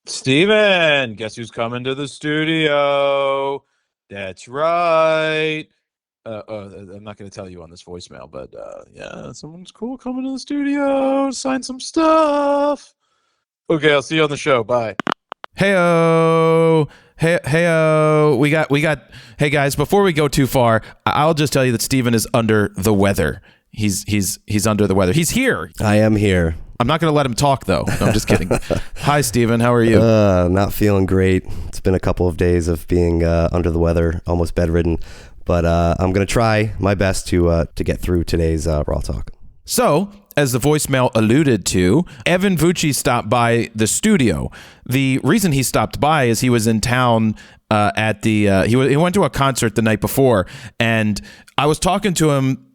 Steven, guess who's coming to the studio? That's right. I'm not going to tell you on this voicemail, but yeah, someone's cool coming to the studio, sign some stuff. Okay, I'll see you on the show. Bye. Heyo, heyo. We got. Hey guys, before we go too far, I'll just tell you that Steven is under the weather. He's under the weather. He's here. I am here. I'm not going to let him talk though. No, I'm just kidding. Hi, Steven. How are you? Not feeling great. It's been a couple of days of being under the weather, almost bedridden. But I'm going to try my best to get through today's RAWtalk. So, as the voicemail alluded to, Evan Vucci stopped by the studio. The reason he stopped by is he was in town at the he went to a concert the night before, and I was talking to him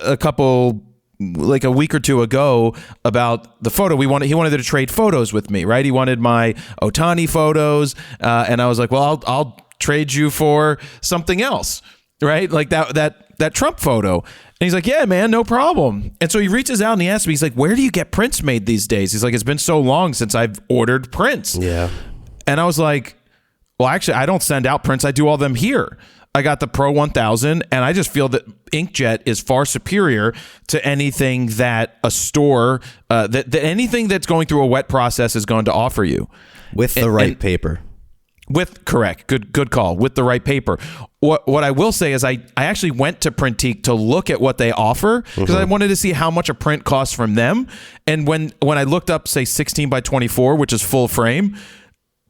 a week or two ago about the photo. He wanted to trade photos with me, right? He wanted my Otani photos, and I was like, well, I'll trade you for something else, right? Like that Trump photo. And he's like, yeah, man, no problem. And so he reaches out and he asks me, he's like, where do you get prints made these days? He's like, it's been so long since I've ordered prints. Yeah. And I was like, well, actually, I don't send out prints. I do all them here. I got the Pro 1000, and I just feel that inkjet is far superior to anything that a store, that anything that's going through a wet process is going to offer you. With the right paper. Correct. Good call. With the right paper. What I will say is I actually went to Printique to look at what they offer because I wanted to see how much a print costs from them. And when I looked up, say 16 by 24, which is full frame,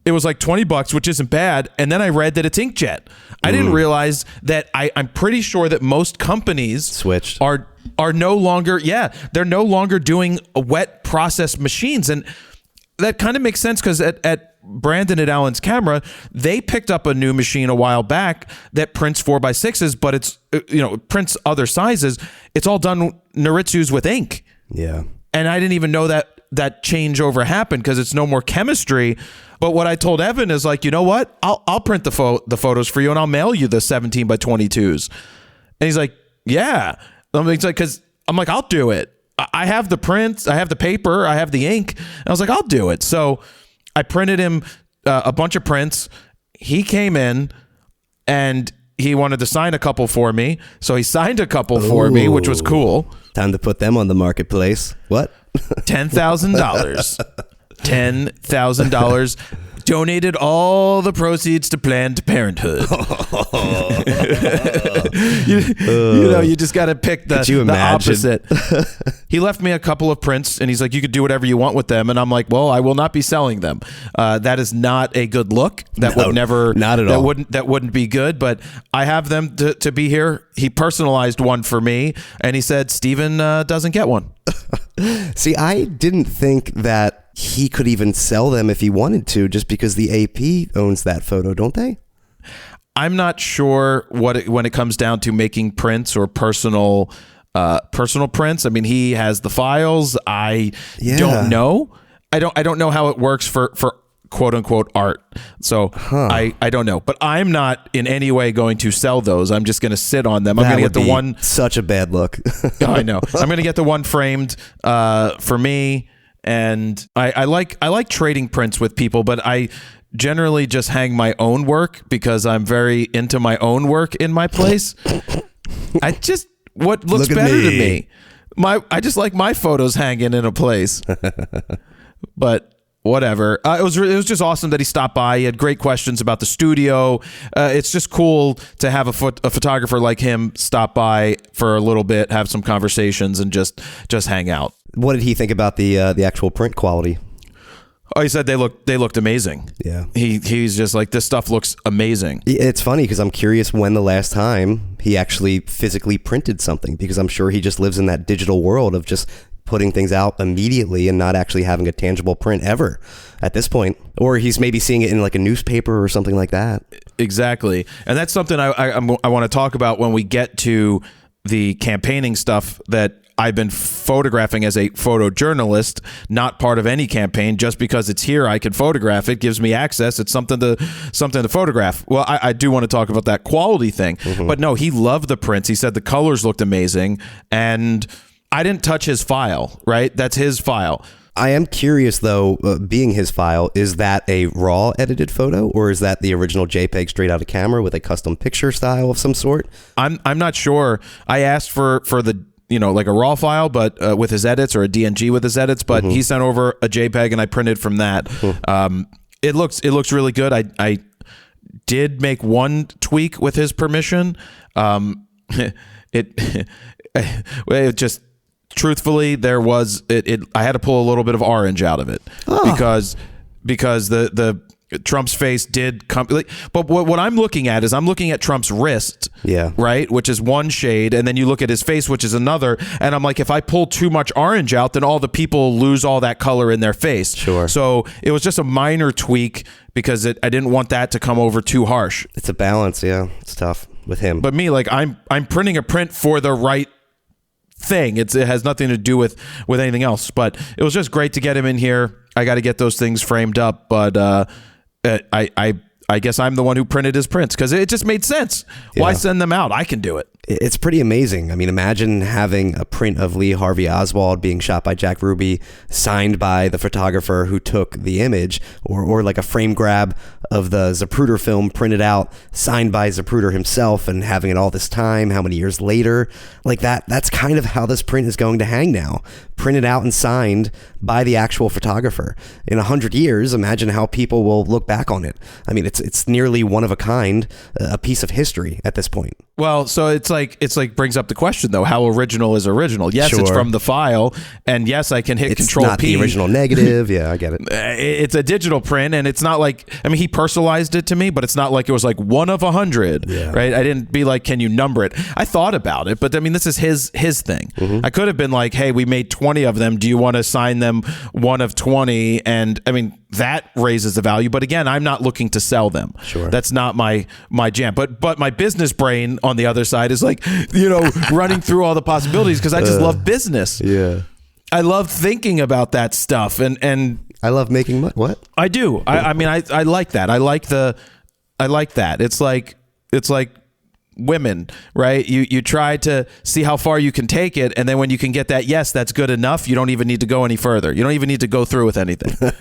it was like $20, which isn't bad. And then I read that it's inkjet. I didn't realize that I'm pretty sure that most companies switched are no longer, they're no longer doing wet process machines. And that kind of makes sense because at Brandon at Allen's Camera, they picked up a new machine a while back that prints 4x6s, but it's, prints other sizes. It's all done Noritsu's with ink. Yeah. And I didn't even know that changeover happened because it's no more chemistry. But what I told Evan is like, you know what? I'll print the photos for you and I'll mail you the 17 by 22s. And he's like, yeah. It's like, because I'm like, I'll do it. I have the prints, I have the paper, I have the ink. And I was like, I'll do it. So I printed him a bunch of prints. He came in and he wanted to sign a couple for me. So he signed a couple for me, which was cool. Time to put them on the marketplace. What? $10,000. $10,000. Donated all the proceeds to Planned Parenthood. You just got to pick the opposite. He left me a couple of prints and he's like, you could do whatever you want with them. And I'm like, well, I will not be selling them. That is not a good look. That would never, not at all. That wouldn't be good, but I have them to be here. He personalized one for me and he said, Steven doesn't get one. See, I didn't think that he could even sell them if he wanted to, just because the AP owns that photo, don't they? I'm not sure when it comes down to making prints or personal prints. I mean, he has the files. I don't know. I don't know how it works for quote unquote art. So I don't know, but I'm not in any way going to sell those. I'm just going to sit on them. I'm going to get the one. Such a bad look. I know. I'm going to get the one framed for me. And I like trading prints with people, but I generally just hang my own work because I'm very into my own work in my place. What looks better to me. I just like my photos hanging in a place. But whatever. It was just awesome that he stopped by. He had great questions about the studio. It's just cool to have a photographer like him stop by for a little bit, have some conversations, and just hang out. What did he think about the actual print quality? Oh, he said they looked amazing. Yeah. He's just like, this stuff looks amazing. It's funny because I'm curious when the last time he actually physically printed something, because I'm sure he just lives in that digital world of just putting things out immediately and not actually having a tangible print ever at this point. Or he's maybe seeing it in like a newspaper or something like that. Exactly. And that's something I want to talk about when we get to the campaigning stuff that I've been photographing as a photojournalist, not part of any campaign. Just because it's here, I can photograph it, gives me access. It's something to photograph. Well, I do want to talk about that quality thing. But no, he loved the prints. He said the colors looked amazing. And I didn't touch his file, right? That's his file. I am curious though, being his file, is that a raw edited photo, or is that the original JPEG straight out of camera with a custom picture style of some sort? I'm not sure. I asked for the like a raw file, but with his edits, or a DNG with his edits, but he sent over a JPEG and I printed from that. It looks really good. I did make one tweak with his permission. It just, truthfully, there was I had to pull a little bit of orange out of it because the Trump's face did come, but what I'm looking at is I'm looking at Trump's wrist, right, which is one shade, and then you look at his face, which is another, and I'm like, if I pull too much orange out, then all the people lose all that color in their face. Sure. So it was just a minor tweak because I didn't want that to come over too harsh. It's a balance. Yeah, it's tough with him. But me, like, I'm printing a print for the right thing. It has nothing to do with anything else. But it was just great to get him in here. I got to get those things framed up, but I guess I'm the one who printed his prints because it just made sense. Yeah. Why send them out? I can do it. It's pretty amazing. I mean, imagine having a print of Lee Harvey Oswald being shot by Jack Ruby, signed by the photographer who took the image, or like a frame grab of the Zapruder film printed out, signed by Zapruder himself, and having it all this time, how many years later? Like that's kind of how this print is going to hang now. Printed out and signed by the actual photographer. In 100 years, imagine how people will look back on it. I mean, it's nearly one of a kind, a piece of history at this point. Well, so it's like brings up the question though, how original is original? Yes, Sure. It's from the file, and yes, I can hit Control P. It's not the original negative. Yeah, I get it. It's a digital print, and it's not like, I mean, he personalized it to me, but it's not like it was like 1 of 100, right? I didn't be like, can you number it? I thought about it, but I mean, this is his thing. I could have been like, hey, we made 20 of them. Do you want to sign them 1 of 20? And I mean, that raises the value. But again, I'm not looking to sell them. Sure. That's not my jam. But my business brain on the other side is like, running through all the possibilities because I just love business. Yeah. I love thinking about that stuff, and I love making money. What? I do. I mean, I like that. I like that. It's like women, right? You try to see how far you can take it, and then when you can get that, yes, that's good enough, you don't even need to go any further. You don't even need to go through with anything.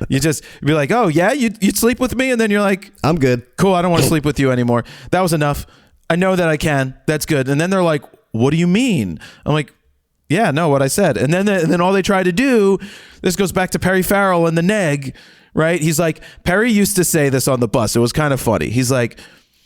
You just be like, oh yeah, you'd sleep with me, and then you're like, I'm good. Cool, I don't want to sleep with you anymore. That was enough. I know that I can. That's good. And then they're like, what do you mean? I'm like, yeah, no, what I said. And then all they try to do, this goes back to Perry Farrell and the neg, right? He's like, Perry used to say this on the bus. It was kind of funny. He's like,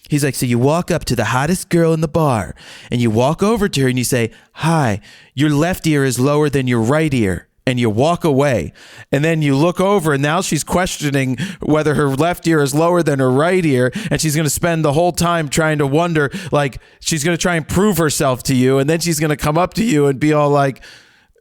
so you walk up to the hottest girl in the bar and you walk over to her and you say, hi, your left ear is lower than your right ear. And you walk away, and then you look over, and now she's questioning whether her left ear is lower than her right ear, and she's going to spend the whole time trying to wonder, like, she's going to try and prove herself to you, and then she's going to come up to you and be all like,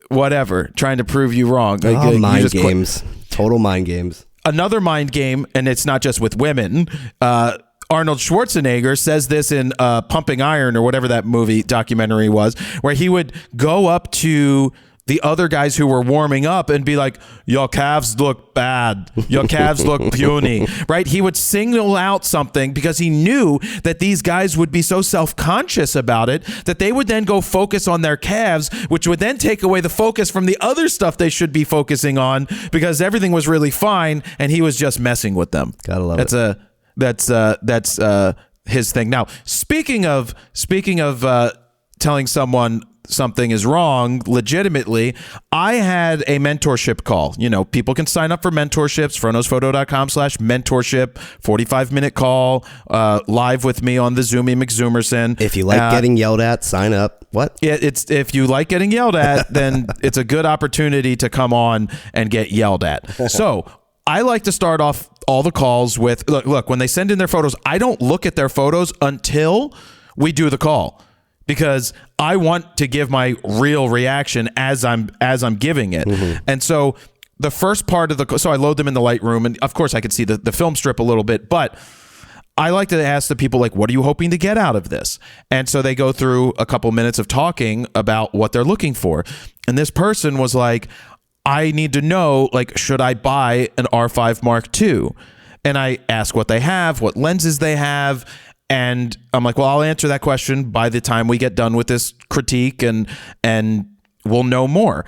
whatever, trying to prove you wrong. Like, mind games. Total mind games. Another mind game, and it's not just with women, Arnold Schwarzenegger says this in Pumping Iron, or whatever that movie documentary was, where he would go up to the other guys who were warming up and be like, your calves look bad. Your calves look puny, right? He would single out something because he knew that these guys would be so self-conscious about it that they would then go focus on their calves, which would then take away the focus from the other stuff they should be focusing on because everything was really fine and he was just messing with them. Gotta love it. That's his thing. Now, speaking of telling someone something is wrong legitimately, I had a mentorship call. People can sign up for mentorships, fronosphoto.com/mentorship, 45-minute call, live with me on the Zoomy McZoomerson. If you like getting yelled at, sign up. What? Yeah, if you like getting yelled at, then it's a good opportunity to come on and get yelled at. So I like to start off all the calls with, look, when they send in their photos, I don't look at their photos until we do the call, because I want to give my real reaction as I'm giving it. And so the first part of so I load them in the Lightroom, and of course I could see the film strip a little bit, but I like to ask the people, like, what are you hoping to get out of this? And so they go through a couple minutes of talking about what they're looking for. And this person was like, I need to know, like, should I buy an R5 Mark II? And I ask what they have, what lenses they have. And I'm like, well, I'll answer that question by the time we get done with this critique, and we'll know more.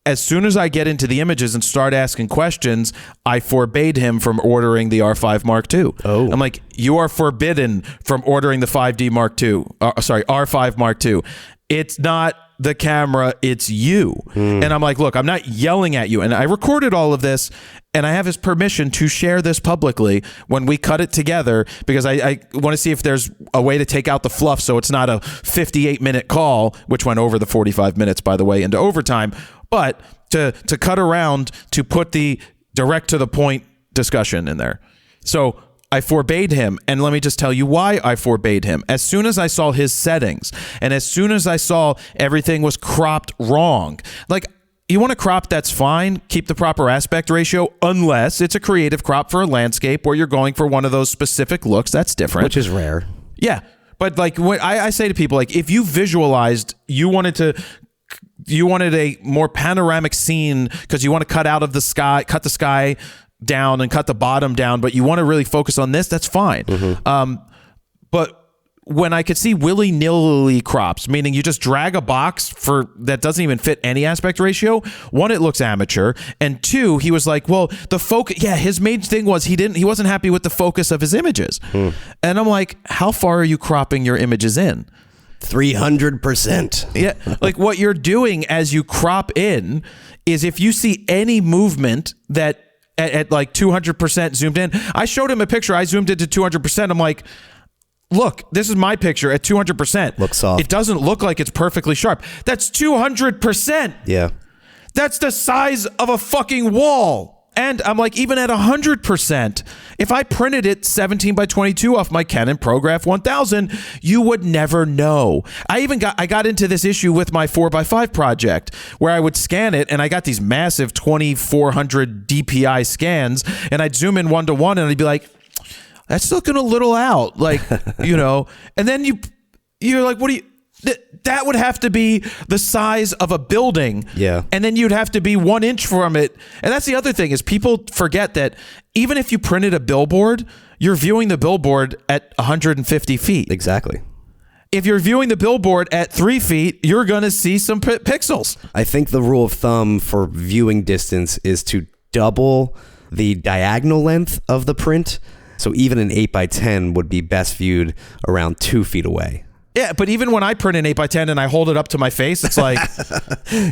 as soon as I get into the images and start asking questions, I forbade him from ordering the R5 Mark II. Oh. I'm like, you are forbidden from ordering the 5D Mark II. R5 Mark II. It's not the camera, it's you. And I'm like, look, I'm not yelling at you. And I recorded all of this, and I have his permission to share this publicly when we cut it together, because I want to see if there's a way to take out the fluff so it's not a 58-minute call, which went over the 45 minutes, by the way, into overtime, but to cut around to put the direct to the point discussion in there. So I forbade him, and let me just tell you why I forbade him. As soon as I saw his settings, and as soon as I saw everything was cropped wrong, like, you want to crop, that's fine. Keep the proper aspect ratio, unless it's a creative crop for a landscape where you're going for one of those specific looks. That's different. Which is rare. Yeah. But like, what I say to people, like, if you visualized, you wanted a more panoramic scene because you want to cut the sky down and cut the bottom down, but you want to really focus on this, that's fine. But when I could see willy-nilly crops, meaning you just drag a box that doesn't even fit any aspect ratio, one, it looks amateur, and two, he was like, well, the focus, his main thing was he wasn't happy with the focus of his images. And I'm like, how far are you cropping your images in? 300%. Yeah, like, what you're doing as you crop in is, if you see any movement that at like 200% zoomed in, I showed him a picture, I zoomed it to 200%. I'm like, look, this is my picture at 200%. Looks soft. It doesn't look like it's perfectly sharp. That's 200%. Yeah. That's the size of a fucking wall. And I'm like, even at 100%, if I printed it 17 by 22 off my Canon ProGraph 1000, you would never know. I got into this issue with my 4x5 project, where I would scan it, and I got these massive 2400 DPI scans, and I'd zoom in 1:1, and I'd be like, that's looking a little out, like, and then you're like, what do you, that would have to be the size of a building. Yeah. And then you'd have to be 1 inch from it. And that's the other thing, is people forget that even if you printed a billboard, you're viewing the billboard at 150 feet. Exactly. If you're viewing the billboard at 3 feet, you're going to see some pixels. I think the rule of thumb for viewing distance is to double the diagonal length of the print. So even an 8x10 would be best viewed around 2 feet away. Yeah, but even when I print an 8x10 and I hold it up to my face, it's like...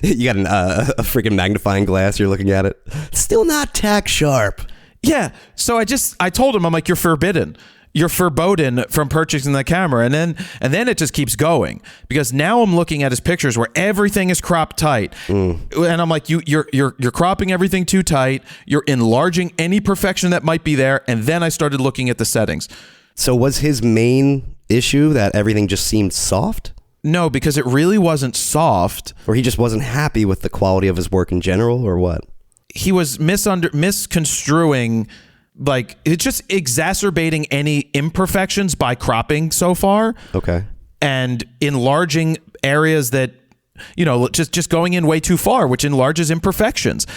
You got a freaking magnifying glass, you're looking at it. Still not tack sharp. Yeah, so I told him, I'm like, you're forbidden. You're verboten from purchasing the camera. And then it just keeps going, because now I'm looking at his pictures where everything is cropped tight. And I'm like, you're cropping everything too tight. You're enlarging any perfection that might be there. And then I started looking at the settings. So was his main issue that everything just seemed soft? No, because it really wasn't soft. Or he just wasn't happy with the quality of his work in general, or what? He was misconstruing, like, it's just exacerbating any imperfections by cropping so far. Okay. And enlarging areas that, just going in way too far, which enlarges imperfections.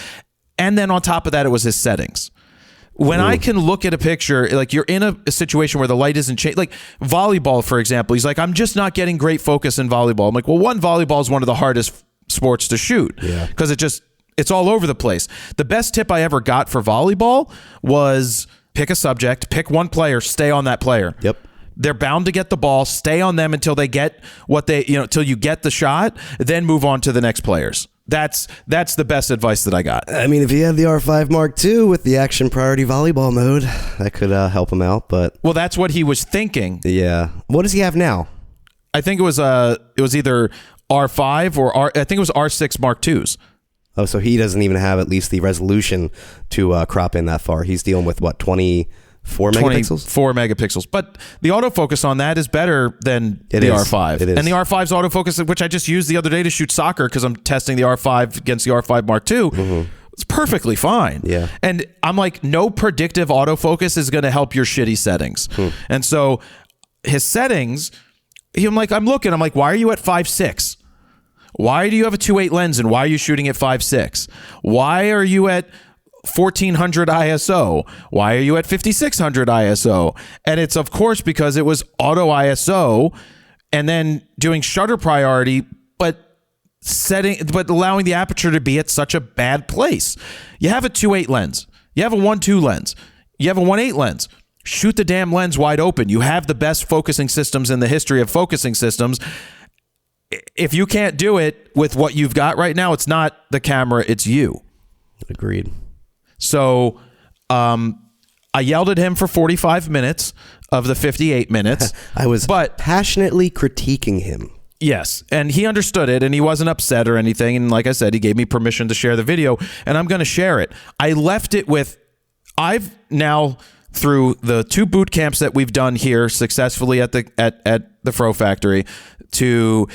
And then on top of that, it was his settings. When I can look at a picture, like, you're in a situation where the light isn't changing, like volleyball, for example, he's like, I'm just not getting great focus in volleyball. I'm like, well, volleyball is one of the hardest sports to shoot, because it's all over the place. The best tip I ever got for volleyball was pick a subject, pick one player, stay on that player. Yep. They're bound to get the ball, stay on them until they get until you get the shot, then move on to the next players. That's the best advice that I got. I mean, if he had the R5 Mark II with the action priority volleyball mode, that could help him out. But well, that's what he was thinking. Yeah. What does he have now? I think it was either R5 or I think it was R6 Mark IIs. Oh, so he doesn't even have at least the resolution to crop in that far. He's dealing with what, 24 megapixels? 24 megapixels. But the autofocus on that is better than the R5. It is. And the R5's autofocus, which I just used the other day to shoot soccer because I'm testing the R5 against the R5 Mark II, it's perfectly fine. Yeah. And I'm like, no predictive autofocus is going to help your shitty settings. And so his settings, I'm like, why are you at 5.6? Why do you have a 2.8 lens, and why are you shooting at 5.6? Why are you at 1400 ISO? Why are you at 5600 ISO? And it's, of course, because it was auto ISO and then doing shutter priority, but allowing the aperture to be at such a bad place. You have a 2.8 lens. You have a 1.2 lens. You have a 1.8 lens. Shoot the damn lens wide open. You have the best focusing systems in the history of focusing systems. If you can't do it with what you've got right now, it's not the camera, it's you. Agreed. So I yelled at him for 45 minutes of the 58 minutes. I was passionately critiquing him. Yes, and he understood it, and he wasn't upset or anything. And like I said, he gave me permission to share the video, and I'm going to share it. I left it with, I've now, through the 2 boot camps that we've done here successfully at the Fro Factory, to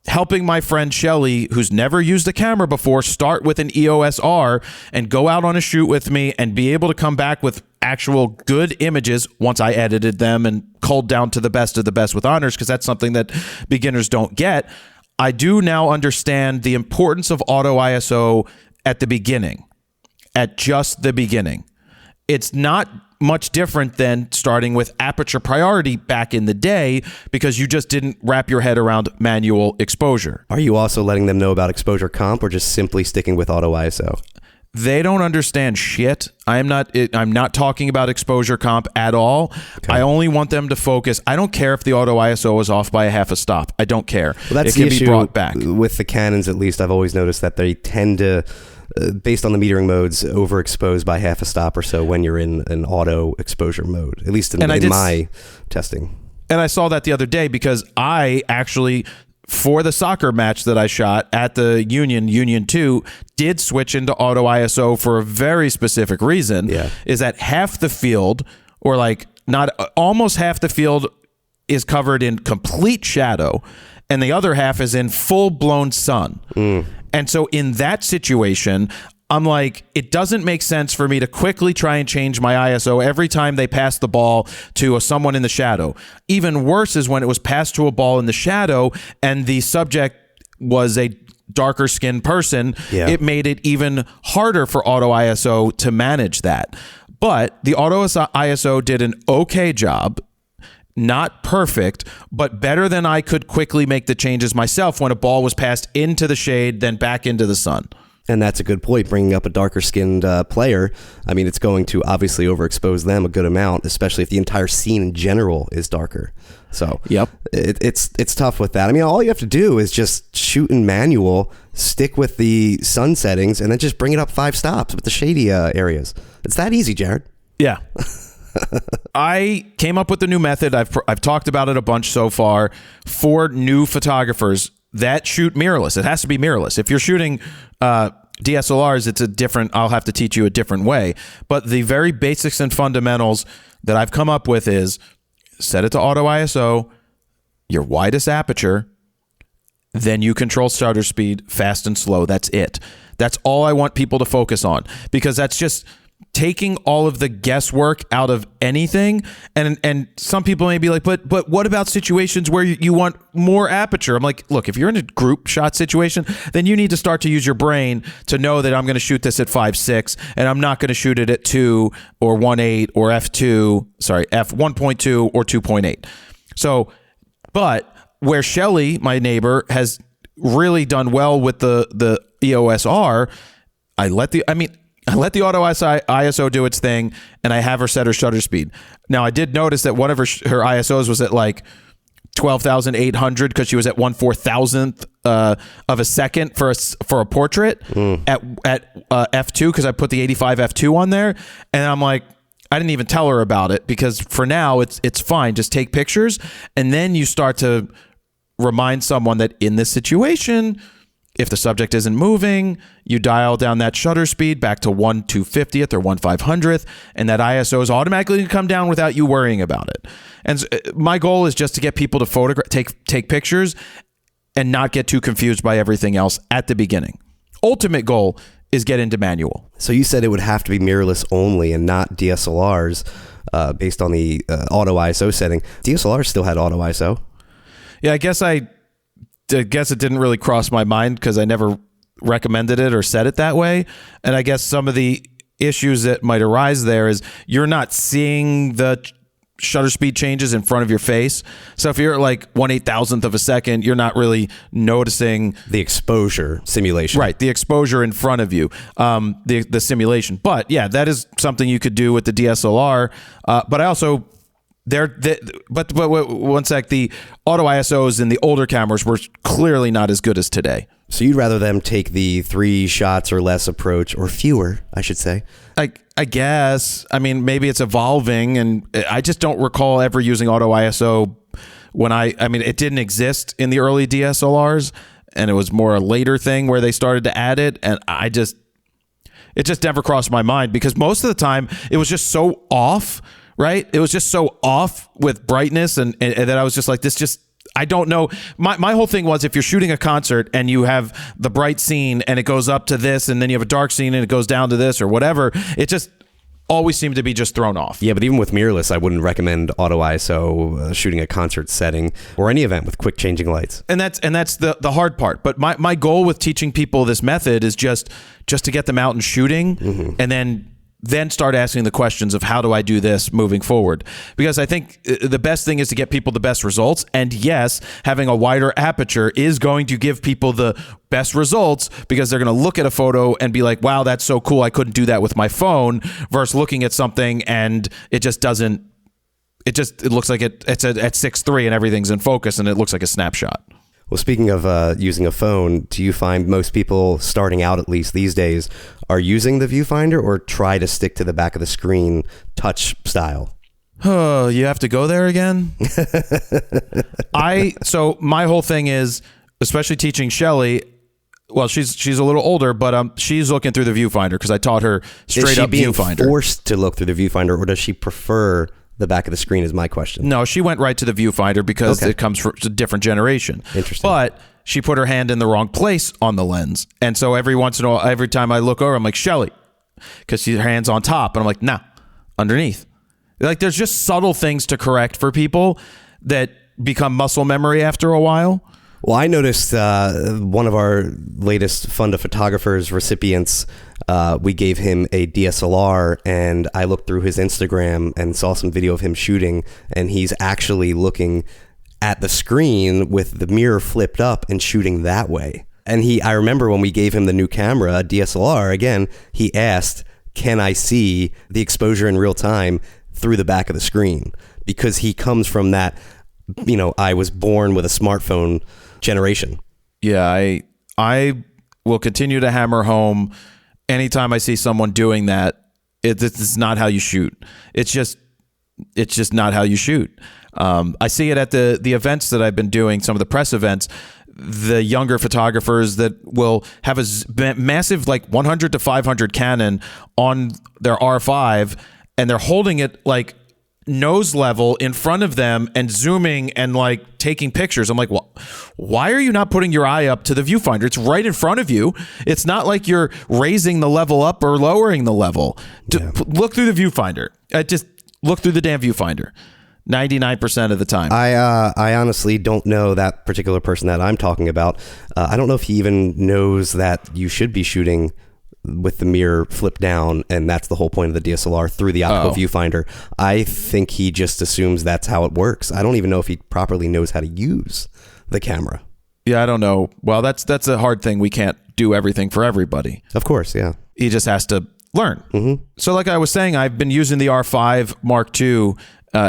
helping my friend Shelly, who's never used a camera before, start with an EOS R and go out on a shoot with me and be able to come back with actual good images once I edited them and culled down to the best of the best with honors, because that's something that beginners don't get. I do now understand the importance of auto ISO at the beginning, at just the beginning. It's not much different than starting with aperture priority back in the day, because you just didn't wrap your head around manual exposure. Are you also letting them know about exposure comp, or just simply sticking with auto ISO? They don't understand shit. I'm not talking about exposure comp at all. Okay. I only want them to focus. I don't care if the auto ISO is off by a half a stop. I don't care. Well, that's it can the issue be brought back. With the Canons, at least, I've always noticed that they tend to, based on the metering modes, overexpose by half a stop or so when you're in an auto exposure mode, at least in my testing. And I saw that the other day, because I actually, for the soccer match that I shot at the Union 2, did switch into auto ISO for a very specific reason. Yeah. Is that half the field, or like not almost half the field, is covered in complete shadow, and the other half is in full-blown sun. And so in that situation, I'm like, it doesn't make sense for me to quickly try and change my ISO every time they pass the ball to someone in the shadow. Even worse is when it was passed to a ball in the shadow and the subject was a darker skinned person. Yeah. It made it even harder for auto ISO to manage that. But the auto ISO did an okay job. Not perfect, but better than I could quickly make the changes myself when a ball was passed into the shade, then back into the sun. And that's a good point, bringing up a darker-skinned player. I mean, it's going to obviously overexpose them a good amount, especially if the entire scene in general is darker. So yep, it's tough with that. I mean, all you have to do is just shoot in manual, stick with the sun settings, and then just bring it up 5 stops with the shady areas. It's that easy, Jared. Yeah. I came up with a new method. I've talked about it a bunch so far for new photographers that shoot mirrorless. It has to be mirrorless. If you're shooting DSLRs, it's a different, I'll have to teach you a different way. But the very basics and fundamentals that I've come up with is set it to auto ISO, your widest aperture, then you control shutter speed, fast and slow. That's it. That's all I want people to focus on, because that's just taking all of the guesswork out of anything. And some people may be like, but what about situations where you want more aperture? I'm like, look, if you're in a group shot situation, then you need to start to use your brain to know that I'm going to shoot this at 5.6 and I'm not going to shoot it at 2 or 1.8 or f1.2 or 2.8. So, but where Shelly, my neighbor, has really done well with the EOS R, I let the auto ISO do its thing, and I have her set her shutter speed. Now, I did notice that one of her ISOs was at like 12,800 because she was at 1/4000th of a second for a portrait at f2, because I put the 85 f2 on there, and I'm like, I didn't even tell her about it, because for now it's fine. Just take pictures, and then you start to remind someone that in this situation, if the subject isn't moving, you dial down that shutter speed back to 1/250th or 1/500th, and that ISO is automatically going to come down without you worrying about it. And my goal is just to get people to take pictures and not get too confused by everything else at the beginning. Ultimate goal is get into manual. So you said it would have to be mirrorless only and not DSLRs based on the auto ISO setting. DSLRs still had auto ISO. Yeah, I guess it didn't really cross my mind because I never recommended it or said it that way. And I guess some of the issues that might arise there is you're not seeing the shutter speed changes in front of your face. So if you're at like 1/8,000th of a second, you're not really noticing The exposure simulation. right, the exposure in front of you, the simulation. But yeah, that is something you could do with the DSLR. But I also but one sec, the auto ISOs in the older cameras were clearly not as good as today. So you'd rather them take the 3 shots or less approach, or fewer, I should say. I guess. I mean, maybe it's evolving, and I just don't recall ever using auto ISO when I mean, it didn't exist in the early DSLRs, and it was more a later thing where they started to add it, and it just never crossed my mind because most of the time it was just so off, right? It was just so off with brightness, and that I was just like, I don't know. My whole thing was, if you're shooting a concert and you have the bright scene and it goes up to this, and then you have a dark scene and it goes down to this or whatever, it just always seemed to be just thrown off. Yeah, but even with mirrorless, I wouldn't recommend auto ISO shooting a concert setting or any event with quick changing lights. And that's the hard part. But my goal with teaching people this method is just to get them out and shooting, and then start asking the questions of how do I do this moving forward? Because I think the best thing is to get people the best results. And yes, having a wider aperture is going to give people the best results because they're going to look at a photo and be like, wow, that's so cool. I couldn't do that with my phone, versus looking at something and it just doesn't, it looks like it's at 6:3 and everything's in focus and it looks like a snapshot. Well, speaking of using a phone, do you find most people starting out, at least these days, are using the viewfinder or try to stick to the back of the screen touch style? Oh, you have to go there again? So my whole thing is, especially teaching Shelly, well, she's a little older, but she's looking through the viewfinder because I taught her straight up viewfinder. Is she being forced to look through the viewfinder, or does she prefer the back of the screen, is my question? No, she went right to the viewfinder because it comes from a different generation. Interesting. But she put her hand in the wrong place on the lens. And so every once in a while, every time I look over, I'm like, Shelly, because her hand's on top. And I'm like, nah, underneath. Like, there's just subtle things to correct for people that become muscle memory after a while. Well, I noticed one of our latest Fund of Photographers recipients, we gave him a DSLR, and I looked through his Instagram and saw some video of him shooting, and he's actually looking at the screen with the mirror flipped up and shooting that way. And I remember when we gave him the new camera, a DSLR, again, he asked, can I see the exposure in real time through the back of the screen? Because he comes from that, I was born with a smartphone generation. Yeah, I will continue to hammer home anytime I see someone doing that. It's not how you shoot. It's just not how you shoot. I see it at the events that I've been doing, some of the press events. The younger photographers that will have a massive, like 100 to 500 Canon on their R5, and they're holding it like nose level in front of them and zooming and like taking pictures. I'm like, well, why are you not putting your eye up to the viewfinder? It's right in front of you. It's not like you're raising the level up or lowering the level. Look through the viewfinder. Just look through the damn viewfinder 99% of the time. I honestly don't know that particular person that I'm talking about. I don't know if he even knows that you should be shooting with the mirror flipped down, and that's the whole point of the DSLR, through the optical viewfinder. I think he just assumes that's how it works. I don't even know if he properly knows how to use the camera. Yeah, I don't know. Well, that's a hard thing. We can't do everything for everybody. Of course, yeah. He just has to learn. Mm-hmm. So like I was saying, I've been using the R5 Mark II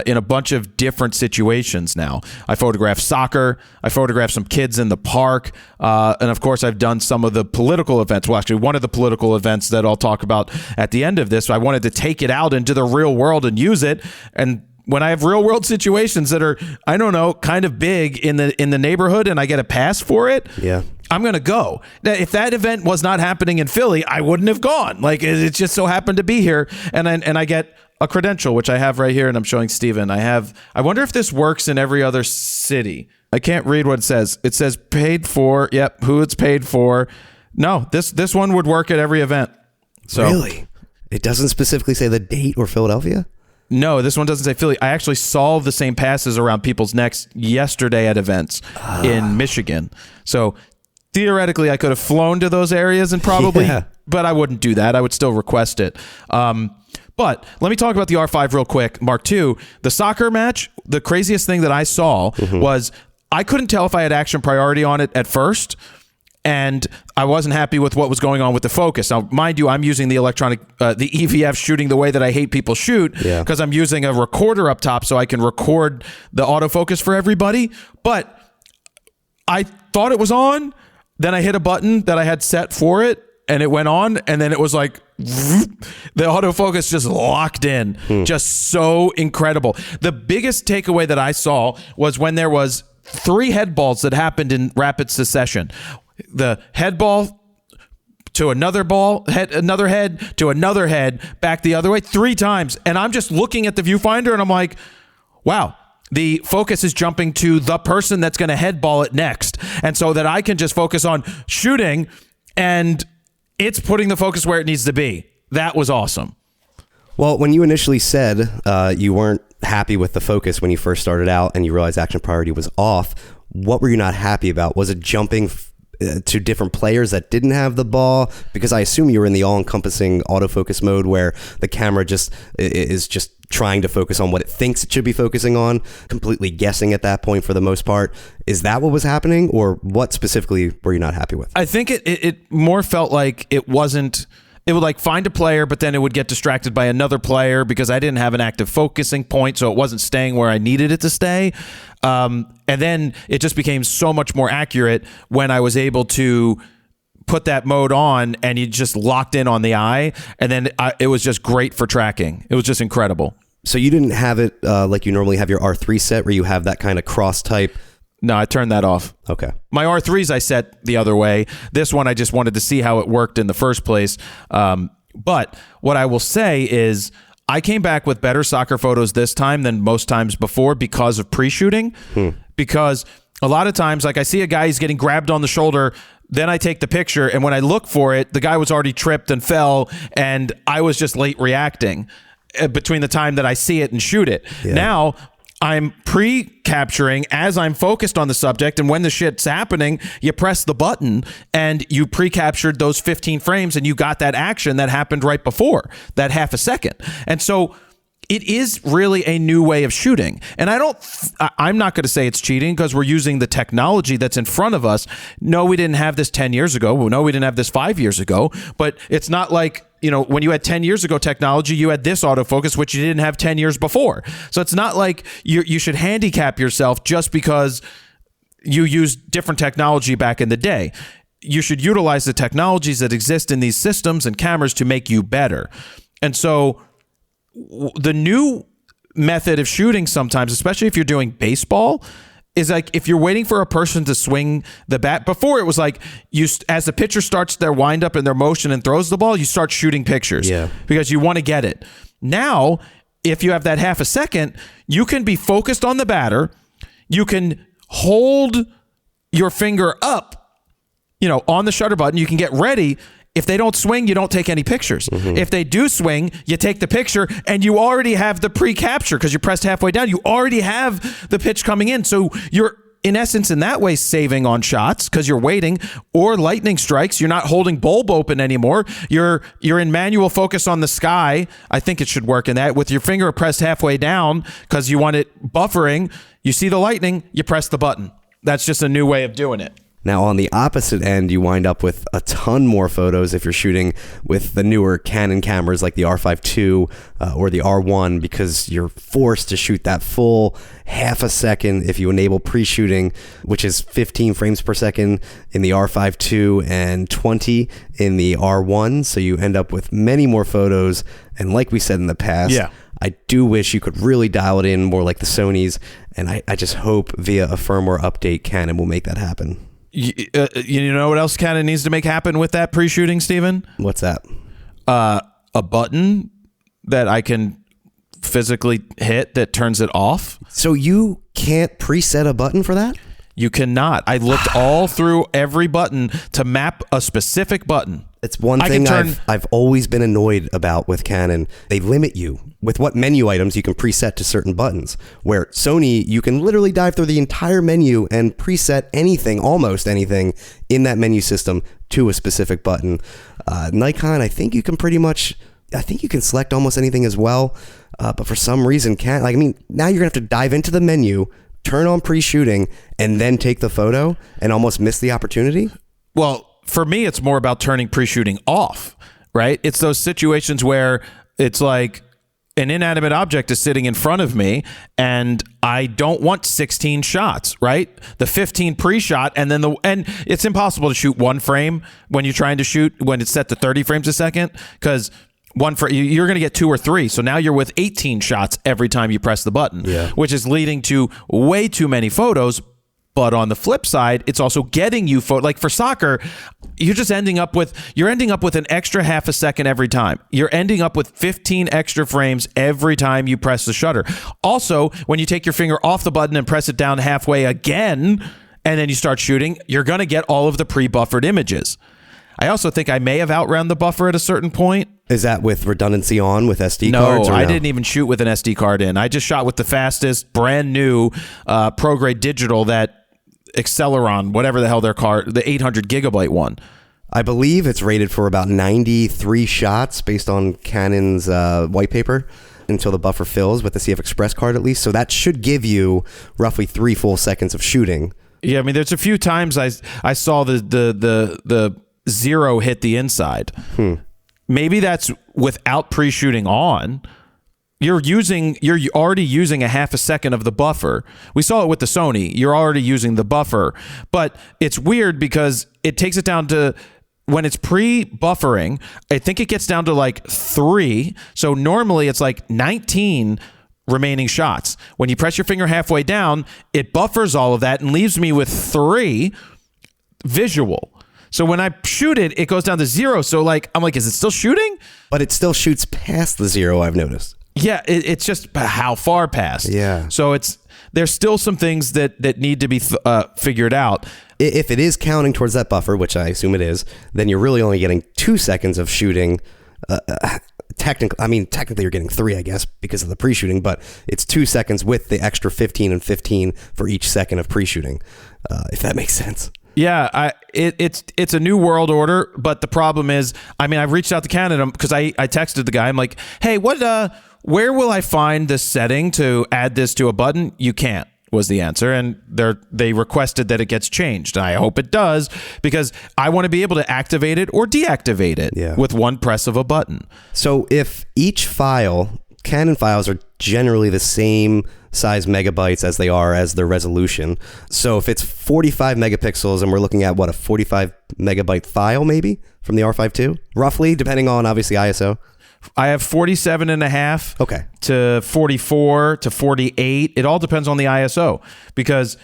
in a bunch of different situations now. I photographed soccer. I photographed some kids in the park. And of course, I've done some of the political events. Well, actually, one of the political events that I'll talk about at the end of this, I wanted to take it out into the real world and use it. And when I have real world situations that are, I don't know, kind of big in the neighborhood and I get a pass for it, yeah, I'm going to go. Now, if that event was not happening in Philly, I wouldn't have gone. Like, it just so happened to be here. And I get a credential, which I have right here, and I'm showing Steven. I wonder if this works in every other city. I can't read what it says. It says paid for. Yep, who it's paid for. No, this one would work at every event. So, really? It doesn't specifically say the date or Philadelphia? No, this one doesn't say Philly. I actually saw the same passes around people's necks yesterday at events in Michigan. So theoretically, I could have flown to those areas and probably, but I wouldn't do that. I would still request it. But let me talk about the R5 real quick, Mark II. The soccer match, the craziest thing that I saw was I couldn't tell if I had action priority on it at first, and I wasn't happy with what was going on with the focus. Now, mind you, I'm using the the EVF shooting the way that I hate people shoot, because I'm using a recorder up top so I can record the autofocus for everybody. But I thought it was on, then I hit a button that I had set for it, and it went on, and then it was like, the autofocus just locked in. Just so incredible. The biggest takeaway that I saw was when there was 3 head balls that happened in rapid succession. The head ball to another ball, another head to another head, back the other way 3 times. And I'm just looking at the viewfinder and I'm like, wow, the focus is jumping to the person that's going to head ball it next. And so that I can just focus on shooting, and it's putting the focus where it needs to be. That was awesome. Well, when you initially said you weren't happy with the focus when you first started out and you realized action priority was off, what were you not happy about? Was it jumping to different players that didn't have the ball? Because I assume you were in the all-encompassing autofocus mode where the camera is just trying to focus on what it thinks it should be focusing on, completely guessing at that point for the most part. Is that what was happening, or what specifically were you not happy with? I think it more felt like it wasn't... It would like find a player, but then it would get distracted by another player because I didn't have an active focusing point, so it wasn't staying where I needed it to stay. And then it just became so much more accurate when I was able to put that mode on and you just locked in on the eye, and then it was just great for tracking. It was just incredible. So you didn't have it like you normally have your R3 set, where you have that kind of cross type? No, I turned that off. Okay. My R3s I set the other way. This one I just wanted to see how it worked in the first place. But what I will say is I came back with better soccer photos this time than most times before because of pre-shooting. Because a lot of times, like I see a guy, he's getting grabbed on the shoulder, then I take the picture, and when I look for it, the guy was already tripped and fell, and I was just late reacting between the time that I see it and shoot it. Yeah. Now, I'm pre-capturing as I'm focused on the subject, and when the shit's happening, you press the button and you pre-captured those 15 frames and you got that action that happened right before, that half a second. And so it is really a new way of shooting. And I'm not going to say it's cheating because we're using the technology that's in front of us. No, we didn't have this 10 years ago. No, we didn't have this 5 years ago, but it's not like, when you had 10 years ago technology, you had this autofocus, which you didn't have 10 years before. So it's not like you should handicap yourself just because you used different technology back in the day. You should utilize the technologies that exist in these systems and cameras to make you better. And so the new method of shooting sometimes, especially if you're doing baseball, is like if you're waiting for a person to swing the bat. Before it was like as the pitcher starts their windup and their motion and throws the ball, you start shooting pictures because you want to get it. Now, if you have that half a second, you can be focused on the batter. You can hold your finger up, on the shutter button. You can get ready. If they don't swing, you don't take any pictures. If they do swing, you take the picture, and you already have the pre-capture because you're pressed halfway down. You already have the pitch coming in. So you're, in essence, in that way, saving on shots because you're waiting, or lightning strikes. You're not holding bulb open anymore. You're in manual focus on the sky. I think it should work in that with your finger pressed halfway down because you want it buffering. You see the lightning, you press the button. That's just a new way of doing it. Now, on the opposite end, you wind up with a ton more photos if you're shooting with the newer Canon cameras like the R5 II or the R1, because you're forced to shoot that full half a second if you enable pre-shooting, which is 15 frames per second in the R5 II and 20 in the R1. So you end up with many more photos. And like we said in the past, I do wish you could really dial it in more like the Sonys. And I just hope via a firmware update, Canon will make that happen. You know what else Canon needs to make happen with that pre-shooting, Steven? What's that? A button that I can physically hit that turns it off. So you can't preset a button for that? You cannot. I looked all through every button to map a specific button. It's one thing I've always been annoyed about with Canon. They limit you with what menu items you can preset to certain buttons, where Sony, you can literally dive through the entire menu and preset anything, almost anything in that menu system to a specific button. Nikon, I think you can pretty much I think you can select almost anything as well. But for some reason, now you're going to have to dive into the menu, turn on pre-shooting, and then take the photo and almost miss the opportunity. Well, for me, it's more about turning pre-shooting off, right? It's those situations where it's like an inanimate object is sitting in front of me and I don't want 16 shots, right? The 15 pre-shot and it's impossible to shoot one frame when you're trying to shoot when it's set to 30 frames a second, because you're going to get 2 or 3. So now you're with 18 shots every time you press the button, which is leading to way too many photos. But on the flip side, it's also getting you like for soccer, you're ending up with an extra half a second every time. You're ending up with 15 extra frames every time you press the shutter. Also, when you take your finger off the button and press it down halfway again, and then you start shooting, you're going to get all of the pre-buffered images. I also think I may have outrun the buffer at a certain point. Is that with redundancy on with SD cards? No, I didn't even shoot with an SD card in. I just shot with the fastest, brand new pro-grade digital, that Acceleron, whatever the hell their card, the 800 gigabyte one. I believe it's rated for about 93 shots based on Canon's white paper until the buffer fills with the CF Express card at least. So that should give you roughly 3 full seconds of shooting. Yeah, I mean, there's a few times I saw the 0 hit the inside. Maybe that's without pre-shooting on. You're already using a half a second of the buffer. We saw it with the Sony. You're already using the buffer. But it's weird because it takes it down to, when it's pre-buffering, I think it gets down to like 3. So normally it's like 19 remaining shots. When you press your finger halfway down, it buffers all of that and leaves me with 3 visual. So when I shoot it, it goes down to 0. So I'm like, is it still shooting? But it still shoots past the 0, I've noticed. Yeah, it's just how far past. Yeah. So there's still some things that need to be figured out. If it is counting towards that buffer, which I assume it is, then you're really only getting 2 seconds of shooting. Technically you're getting 3, I guess, because of the pre-shooting, but it's 2 seconds with the extra 15 and 15 for each second of pre-shooting, if that makes sense. Yeah, it's a new world order, but the problem is, I've reached out to Canon because I texted the guy. I'm like, hey, where will I find this setting to add this to a button? You can't, was the answer. And they requested that it gets changed. And I hope it does, because I want to be able to activate it or deactivate it with one press of a button. So if each Canon files are generally the same size megabytes as they are as their resolution. So if it's 45 megapixels and we're looking at a 45 megabyte file maybe from the R5 II, roughly, depending on obviously ISO. I have 47.5 to 44 to 48. It all depends on the ISO, because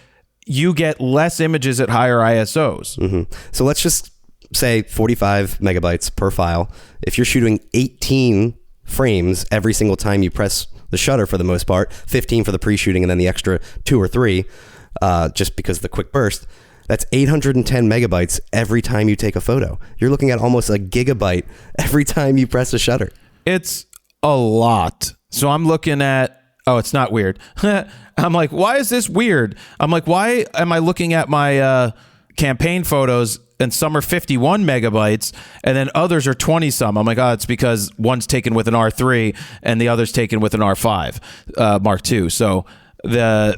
you get less images at higher ISOs. Mm-hmm. So let's just say 45 megabytes per file. If you're shooting 18 frames every single time you press the shutter, for the most part, 15 for the pre-shooting and then the extra 2 or 3, just because of the quick burst, that's 810 megabytes every time you take a photo. You're looking at almost a gigabyte every time you press the shutter. It's a lot. So I'm looking at, it's not weird. I'm like, why is this weird? I'm like, why am I looking at my campaign photos and some are 51 megabytes and then others are 20 some? I'm like, it's because one's taken with an R3 and the other's taken with an R5 Mark II. So the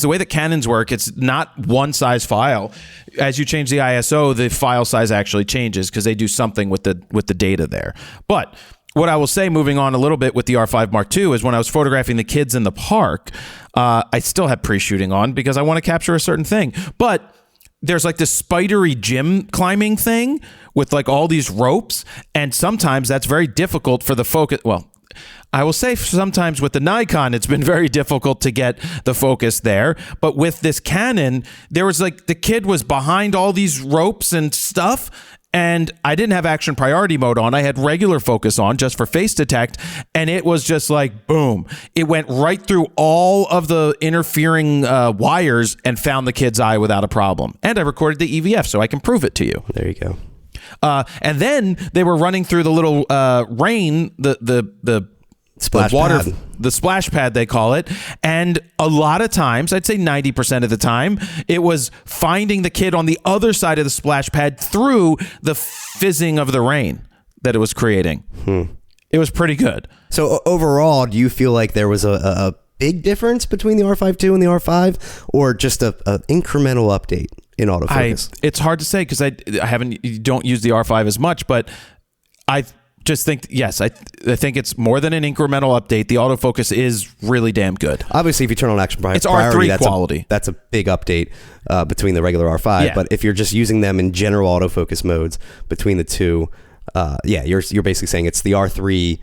way that Canons work, it's not one size file. As you change the ISO, the file size actually changes because they do something with the data there. But what I will say, moving on a little bit with the R5 Mark II, is when I was photographing the kids in the park, I still had pre-shooting on because I want to capture a certain thing. But there's like this spidery gym climbing thing with like all these ropes, and sometimes that's very difficult for the focus. Well, I will say sometimes with the Nikon, it's been very difficult to get the focus there. But with this Canon, there was like the kid was behind all these ropes and stuff, and I didn't have action priority mode on. I had regular focus on just for face detect, and it was just like, boom. It went right through all of the interfering wires and found the kid's eye without a problem. And I recorded the EVF, so I can prove it to you. There you go. And then they were running through the little rain, the splash water pad. The splash pad, they call it. And a lot of times, I'd say 90% of the time, it was finding the kid on the other side of the splash pad through the fizzing of the rain. that it was creating. It was pretty good. So overall, do you feel like there was a big difference between the R5 II and the R5, or just a incremental update in autofocus? It's hard to say because I don't use the R5 as much, but I just think, yes, I think it's more than an incremental update. The autofocus is really damn good. Obviously, if you turn on action it's priority, R3 quality. That's a big update between the regular R5. Yeah. But if you're just using them in general autofocus modes between the two, you're basically saying it's the R3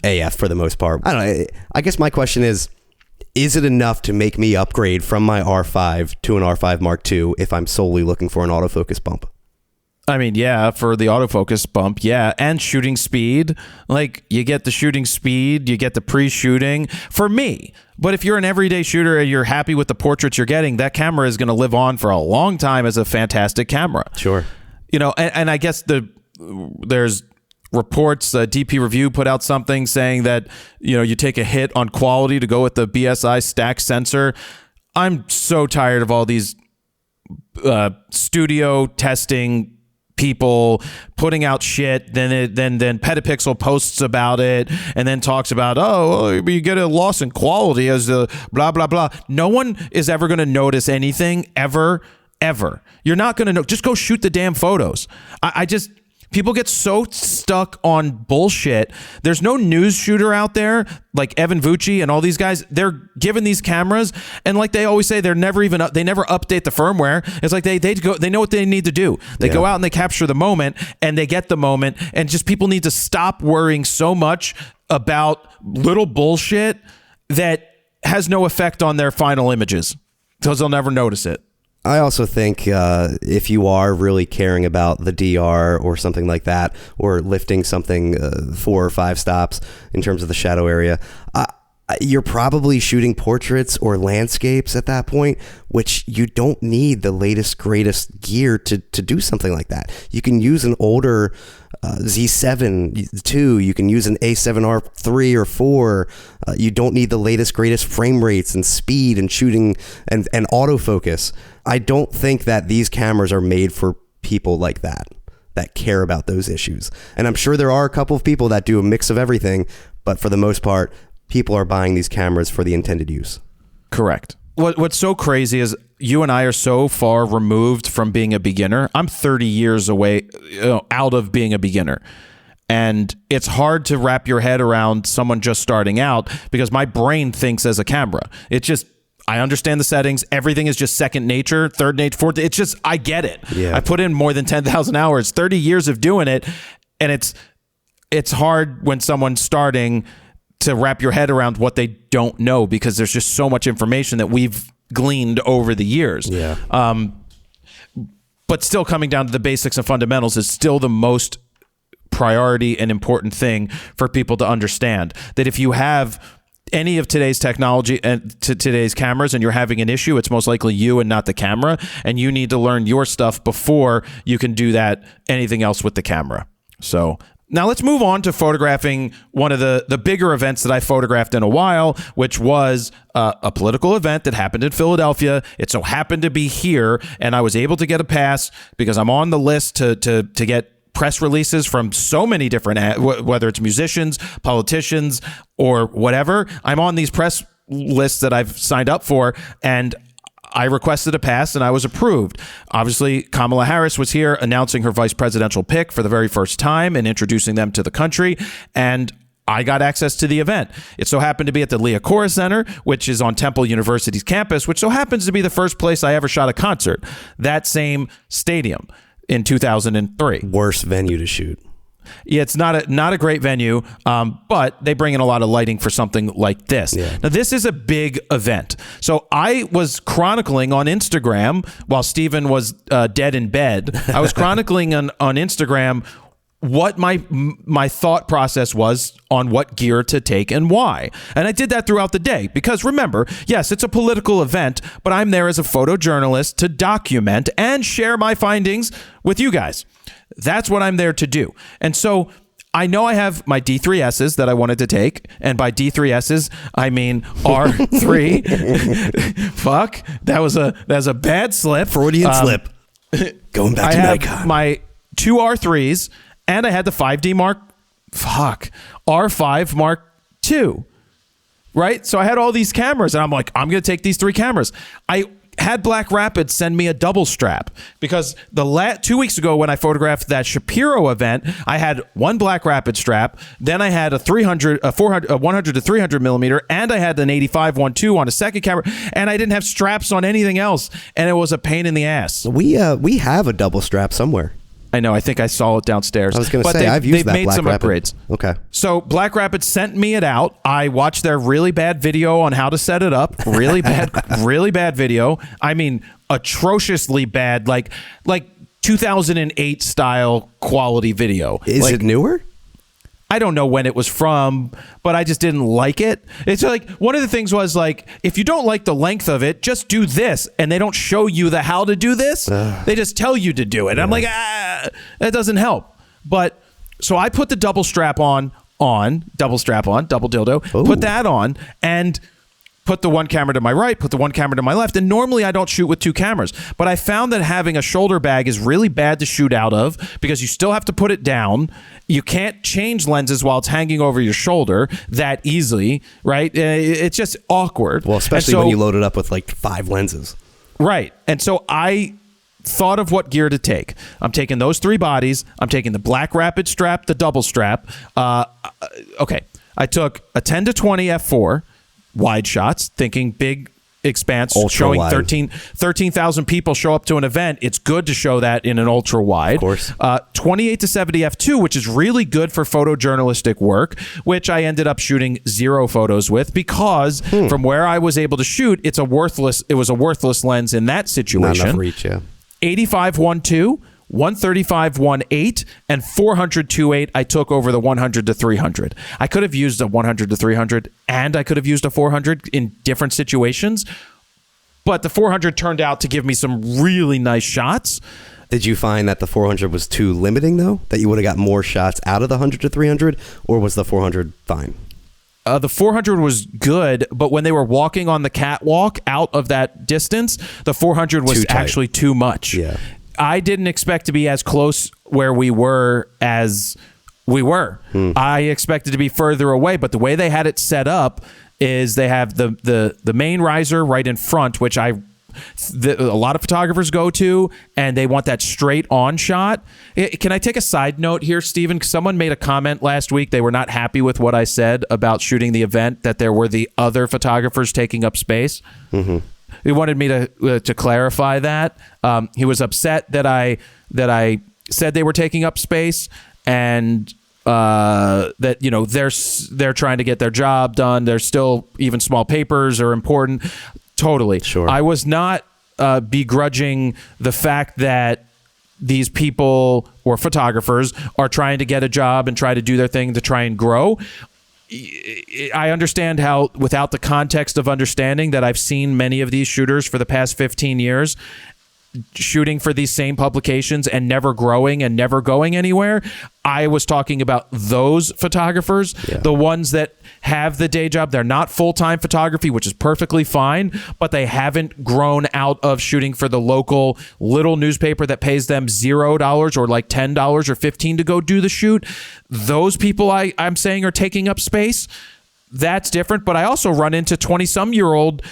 AF for the most part. I don't know. I guess my question is it enough to make me upgrade from my R5 to an R5 Mark II if I'm solely looking for an autofocus bump? I mean, yeah, for the autofocus bump, yeah, and shooting speed. Like, you get the shooting speed, you get the pre-shooting for me. But if you're an everyday shooter and you're happy with the portraits you're getting, that camera is going to live on for a long time as a fantastic camera. Sure. You know, and I guess there's reports, DP Review put out something saying that, you know, you take a hit on quality to go with the BSI stack sensor. I'm so tired of all these studio testing people putting out shit, then Petapixel posts about it and then talks about, you get a loss in quality as a blah blah blah. No one is ever going to notice anything ever. You're not going to know. Just go shoot the damn photos. People get so stuck on bullshit. There's no news shooter out there like Evan Vucci and all these guys. They're given these cameras, and like they always say, they never update the firmware. It's like they know what they need to do. They go out and they capture the moment, and they get the moment. And just people need to stop worrying so much about little bullshit that has no effect on their final images, because they'll never notice it. I also think if you are really caring about the DR or something like that, or lifting something 4 or 5 stops in terms of the shadow area, you're probably shooting portraits or landscapes at that point, which you don't need the latest, greatest gear to do something like that. You can use an older Z7 II, you can use an A7R3 or 4. You don't need the latest, greatest frame rates and speed and shooting and autofocus. I don't think that these cameras are made for people like that care about those issues. And I'm sure there are a couple of people that do a mix of everything, but for the most part, people are buying these cameras for the intended use. Correct. What's so crazy is you and I are so far removed from being a beginner. I'm 30 years away out of being a beginner. And it's hard to wrap your head around someone just starting out because my brain thinks as a camera. I understand the settings. Everything is just second nature, third nature, fourth. It's just, I get it. Yeah. I put in more than 10,000 hours, 30 years of doing it. And it's hard when someone's starting to wrap your head around what they don't know because there's just so much information that we've gleaned over the years. Yeah. But still coming down to the basics and fundamentals is still the most priority and important thing for people to understand. That if you have any of today's technology and today's cameras and you're having an issue, it's most likely you and not the camera. And you need to learn your stuff before you can do anything else with the camera. So now let's move on to photographing one of the bigger events that I photographed in a while, which was a political event that happened in Philadelphia. It so happened to be here, and I was able to get a pass because I'm on the list to get press releases from so many different, whether it's musicians, politicians, or whatever. I'm on these press lists that I've signed up for, and I requested a pass and I was approved. Obviously, Kamala Harris was here announcing her vice presidential pick for the very first time and introducing them to the country. And I got access to the event. It so happened to be at the Leah Cora Center, which is on Temple University's campus, which so happens to be the first place I ever shot a concert. That same stadium in 2003. Worst venue to shoot. Yeah, it's not a great venue, but they bring in a lot of lighting for something like this. Yeah. Now, this is a big event. So I was chronicling on Instagram while Steven was dead in bed. I was chronicling on Instagram what my thought process was on what gear to take and why. And I did that throughout the day because remember, yes, it's a political event, but I'm there as a photojournalist to document and share my findings with you guys. That's what I'm there to do. And so I know I have my D3Ss that I wanted to take. And by D3Ss, I mean R3. Fuck. That was a bad slip. Freudian slip. Going back to I have Nikon. my 2 R3s and I had the R5 Mark II, right? So I had all these cameras, and I'm like, I'm going to take these 3 cameras. I had Black Rapids send me a double strap because 2 weeks ago when I photographed that Shapiro event, I had one Black Rapid strap, then I had a 100 to 300 millimeter, and I had an 85 1.2 on a second camera, and I didn't have straps on anything else, and it was a pain in the ass. We have a double strap somewhere. I know. I think I saw it downstairs. I was going to say, I've used that made Black some Rapid. upgrades. Okay. So Black Rapid sent me it out. I watched their really bad video on how to set it up. Really bad, really bad video. I mean, atrociously bad, like 2008 style quality video. Is it newer? I don't know when it was from, but I just didn't like it. It's like one of the things was like, if you don't like the length of it, just do this. And they don't show you the how to do this. They just tell you to do it. I'm like, that doesn't help. But so I put the double strap on, double dildo, Ooh. put that on, and put the one camera to my right, put the one camera to my left. And normally I don't shoot with 2 cameras, but I found that having a shoulder bag is really bad to shoot out of because you still have to put it down. You can't change lenses while it's hanging over your shoulder that easily, right? It's just awkward. Well, especially when you load it up with like 5 lenses. Right. And so I thought of what gear to take. I'm taking those 3 bodies. I'm taking the Black Rapid strap, the double strap. Okay. I took a 10 to 20 f4 wide shots, thinking big expanse, ultra showing wide. 13,000 people show up to an event. It's good to show that in an ultra wide. Of course. 28 to 70 f2, which is really good for photojournalistic work, which I ended up shooting 0 photos with because from where I was able to shoot, it was a worthless lens in that situation. Not enough reach, yeah. 85 1.2, 135 1.8, and 400 2.8 I took over the 100 to 300. I could have used a 100 to 300 and I could have used a 400 in different situations, but the 400 turned out to give me some really nice shots. Did you find that the 400 was too limiting, though? That you would have got more shots out of the 100 to 300? Or was the 400 fine? The 400 was good, but when they were walking on the catwalk out of that distance, the 400 was actually too much. Yeah. I didn't expect to be as close where we were as we were. I expected to be further away, but the way they had it set up is they have the main riser right in front, which a lot of photographers go to, and they want that straight on shot. Can I take a side note here, Stephen? Someone made a comment last week. They were not happy with what I said about shooting the event, that there were the other photographers taking up space. He wanted me to clarify that. He was upset that I said they were taking up space, and that they're trying to get their job done. There's still, even small papers are important. Totally. Sure. I was not begrudging the fact that these people or photographers are trying to get a job and try to do their thing to try and grow. I understand how, without the context of understanding that I've seen many of these shooters for the past 15 years shooting for these same publications and never growing and never going anywhere. I was talking about those photographers, the ones that have the day job. They're not full-time photography, which is perfectly fine, but they haven't grown out of shooting for the local little newspaper that pays them $0 or like $10 or $15 to go do the shoot. Those people I'm saying are taking up space. That's different, but I also run into 20-some-year-old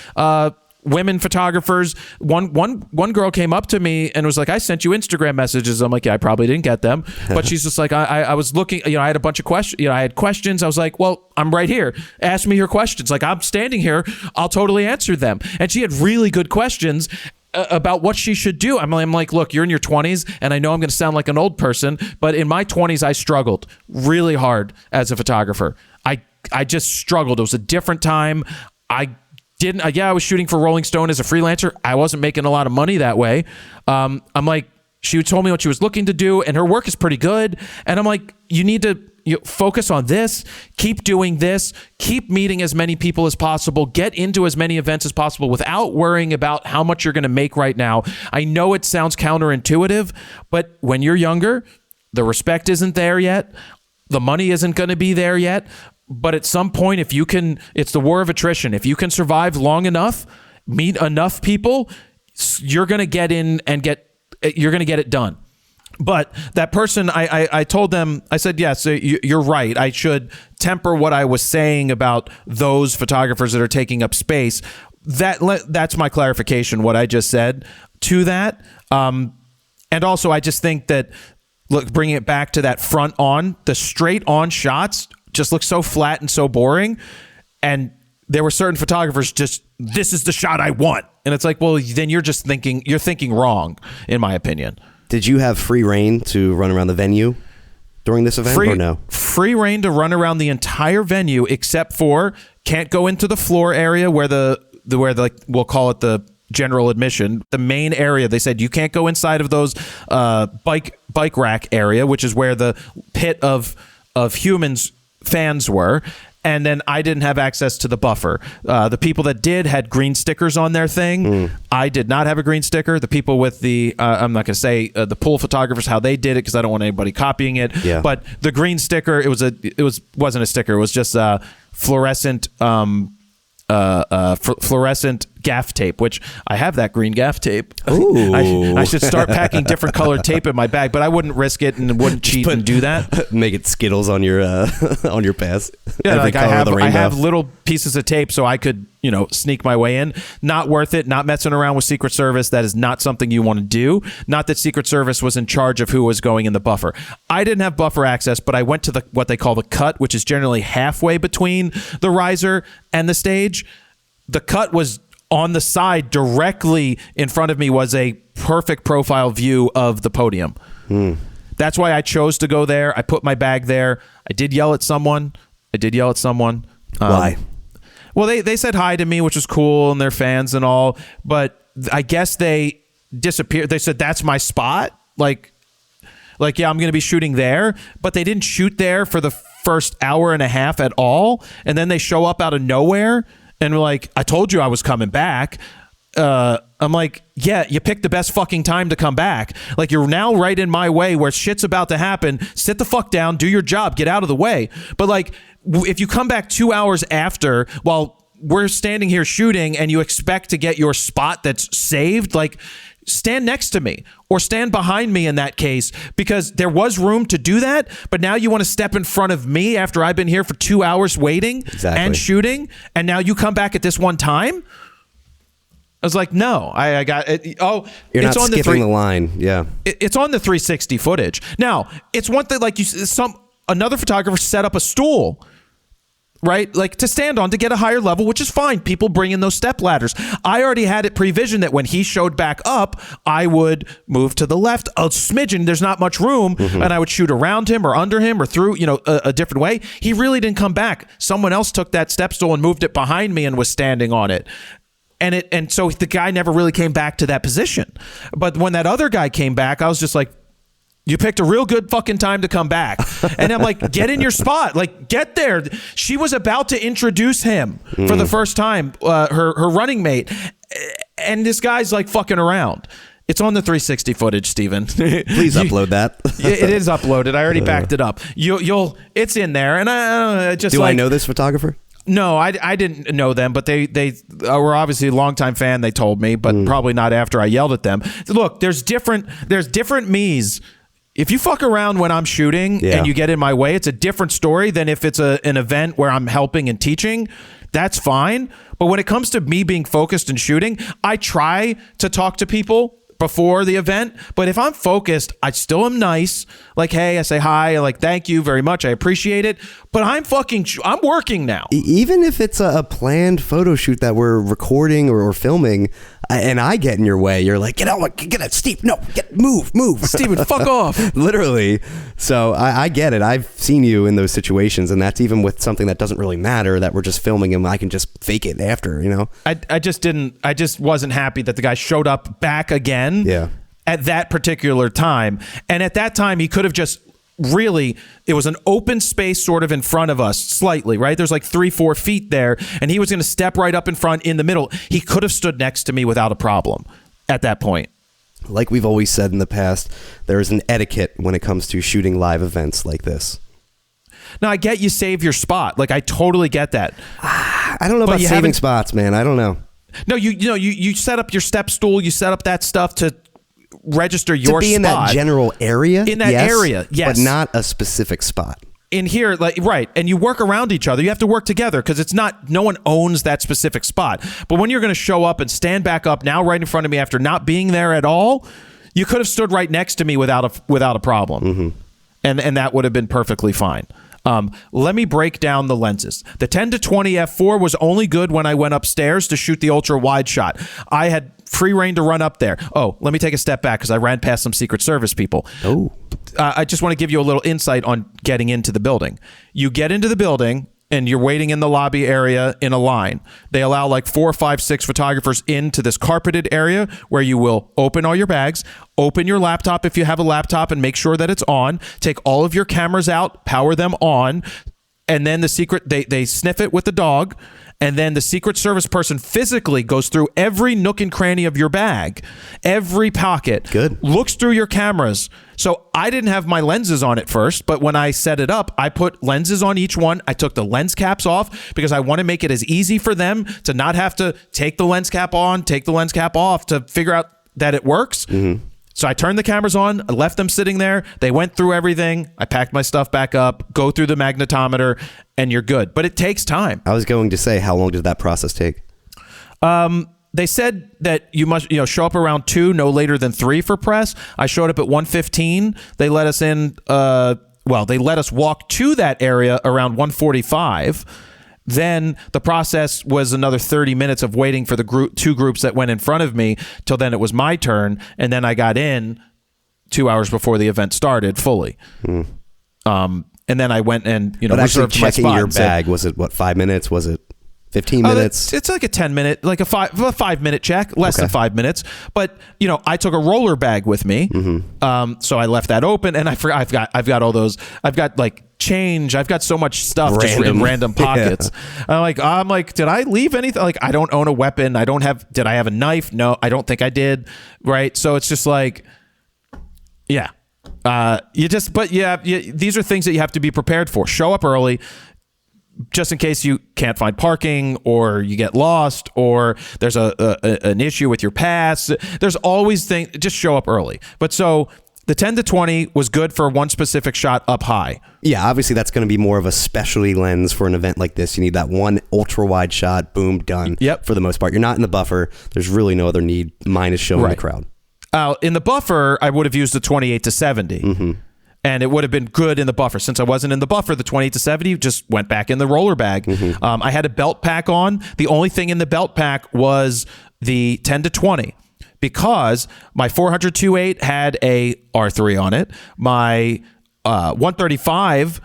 women photographers. One girl came up to me and was like, I sent you Instagram messages. I'm like, yeah, I probably didn't get them. But she's just like, I was looking, I had a bunch of questions. I had questions. I was like, well, I'm right here. Ask me your questions. Like, I'm standing here. I'll totally answer them. And she had really good questions about what she should do. I'm like, look, you're in your 20s, and I know I'm going to sound like an old person, but in my 20s, I struggled really hard as a photographer. I just struggled. It was a different time. I was shooting for Rolling Stone as a freelancer. I wasn't making a lot of money that way. I'm like, she told me what she was looking to do, and her work is pretty good. And I'm like, you need to focus on this, keep doing this, keep meeting as many people as possible, get into as many events as possible without worrying about how much you're going to make right now. I know it sounds counterintuitive, but when you're younger, the respect isn't there yet. The money isn't going to be there yet. But at some point, if you can, it's the war of attrition. If you can survive long enough, meet enough people, you're going to get in and you're going to get it done. But that person, I told them, I said, yes, you're right. I should temper what I was saying about those photographers that are taking up space. That's my clarification, what I just said to that. And also, I just think that, look, bringing it back to that front on, the straight on shots just look so flat and so boring. And there were certain photographers just, this is the shot I want. And it's like, well, then you're thinking wrong, in my opinion. Did you have free reign to run around the venue during this event or no? Free reign to run around the entire venue, except for can't go into the floor area where the we'll call it the general admission, the main area. They said you can't go inside of those bike rack area, which is where the pit of humans fans were. And then I didn't have access to the buffer. The people that did had green stickers on their thing. I did not have a green sticker. The people with the, I'm not going to say the pool photographers, how they did it, because I don't want anybody copying it. Yeah. But the green sticker, wasn't a sticker. It was just fluorescent fluorescent gaff tape, which I have that green gaff tape. Ooh. I should start packing different colored tape in my bag, but I wouldn't risk it and wouldn't cheat and do that. Make it Skittles on your on your pass. Yeah, like I have little pieces of tape so I could, sneak my way in. Not worth it. Not messing around with Secret Service. That is not something you want to do. Not that Secret Service was in charge of who was going in the buffer. I didn't have buffer access, but I went to what they call the cut, which is generally halfway between the riser and the stage. The cut was on the side, directly in front of me, was a perfect profile view of the podium. That's why I chose to go there. I put my bag there. I did yell at someone. Why? Well, they said hi to me, which was cool, and they're fans and all. But I guess they disappeared. They said, that's my spot. Like, yeah, I'm going to be shooting there. But they didn't shoot there for the first hour and a half at all. And then they show up out of nowhere. And we're like, I told you I was coming back. I'm like, yeah, you picked the best fucking time to come back. Like, you're now right in my way where shit's about to happen. Sit the fuck down, do your job, get out of the way. But like, if you come back 2 hours after while we're standing here shooting and you expect to get your spot that's saved, like, stand next to me or stand behind me in that case, because there was room to do that. But now you want to step in front of me after I've been here for 2 hours waiting and shooting. And now you come back at this one time. I was like, no, I got it. Oh, you're not skipping the line. Yeah. It's on the 360 footage. Now, it's one thing, like another photographer set up a stool, right? Like to stand on to get a higher level, which is fine. People bring in those step ladders. I already had it pre-visioned that when he showed back up, I would move to the left a smidgen. There's not much room. And I would shoot around him or under him or through, a different way. He really didn't come back. Someone else took that step stool and moved it behind me and was standing on it. And so the guy never really came back to that position. But when that other guy came back, I was just like, you picked a real good fucking time to come back. And I'm like, get in your spot. Like, get there. She was about to introduce him for the first time, her running mate. And this guy's like fucking around. It's on the 360 footage, Steven. Please upload that. It is uploaded. I already backed it up. It's in there. And I just Do I know this photographer? No, I didn't know them, but they were obviously a longtime fan. They told me, but probably not after I yelled at them. Look, there's different me's. If you fuck around when I'm shooting and you get in my way, it's a different story than if it's an event where I'm helping and teaching. That's fine. But when it comes to me being focused and shooting, I try to talk to people before the event. But if I'm focused, I still am nice. Like, hey, I say hi. Like, thank you very much. I appreciate it. But I'm working now. Even if it's a planned photo shoot that we're recording or filming, and I get in your way, you're like, get out, Steve, no, move. Steven, fuck off. Literally. So I get it. I've seen you in those situations, and that's even with something that doesn't really matter, that we're just filming and I can just fake it after, I just wasn't happy that the guy showed up back again at that particular time. And at that time, he could have just really, it was an open space sort of in front of us slightly, right? There's like 3-4 feet there, and he was going to step right up in front in the middle. He could have stood next to me without a problem at that point. Like we've always said in the past, there is an etiquette when it comes to shooting live events like this. Now, I get you save your spot. Like, I totally get that. I don't know about saving spots, man. I don't know. No, you set up your step stool. You set up that stuff to register your to be spot in that general area. In that area, yes, but not a specific spot. In here, like, right, and you work around each other. You have to work together because it's not, no one owns that specific spot. But when you're going to show up and stand back up now right in front of me after not being there at all, you could have stood right next to me without a problem, and that would have been perfectly fine. Let me break down the lenses. The 10-20 f4 was only good when I went upstairs to shoot the ultra wide shot. I had free reign to run up there. Oh, let me take a step back because I ran past some Secret Service people. Oh. I just want to give you a little insight on getting into the building. You get into the building and you're waiting in the lobby area in a line. They allow like 4, 5, 6 photographers into this carpeted area where you will open all your bags, open your laptop if you have a laptop and make sure that it's on, take all of your cameras out, power them on, and then they sniff it with the dog, and then the Secret Service person physically goes through every nook and cranny of your bag, every pocket. Good. Looks through your cameras. So I didn't have my lenses on at first, but when I set it up, I put lenses on each one. I took the lens caps off because I want to make it as easy for them to not have to take the lens cap on, take the lens cap off to figure out that it works. So I turned the cameras on, I left them sitting there. They went through everything. I packed my stuff back up, go through the magnetometer, and you're good. But it takes time. I was going to say, how long did that process take? They said that you must, show up around 2, no later than 3 for press. I showed up at 1:15. They let us in. They let us walk to that area around 1:45. Then the process was another 30 minutes of waiting for the two groups that went in front of me till then it was my turn. And then I got in 2 hours before the event started fully. And then I went and, but actually reserved my checking spot your bag, was it 5 minutes? Was it 15 minutes? It's like a 10-minute, like a 5-minute check, less than 5 minutes. But I took a roller bag with me, so I left that open, and I forgot. I've got all those. I've got like change. I've got so much stuff just in random pockets. Yeah. I'm like, did I leave anything? Like, I don't own a weapon. Did I have a knife? No, I don't think I did. Right. So it's just like, yeah. These are things that you have to be prepared for. Show up early, just in case you can't find parking or you get lost or there's an issue with your pass. There's always things. Just show up early. But so the 10-20 was good for one specific shot up high. Yeah, obviously that's going to be more of a specialty lens for an event like this. You need that one ultra wide shot, boom, done. Yep. For the most part, you're not in the buffer. There's really no other need. Mine is showing the crowd. In the buffer, I would have used the 28-70. And it would have been good in the buffer. Since I wasn't in the buffer, the 28-70 just went back in the roller bag. I had a belt pack on. The only thing in the belt pack was the 10-20 because my 400-2.8 had a R3 on it. My 135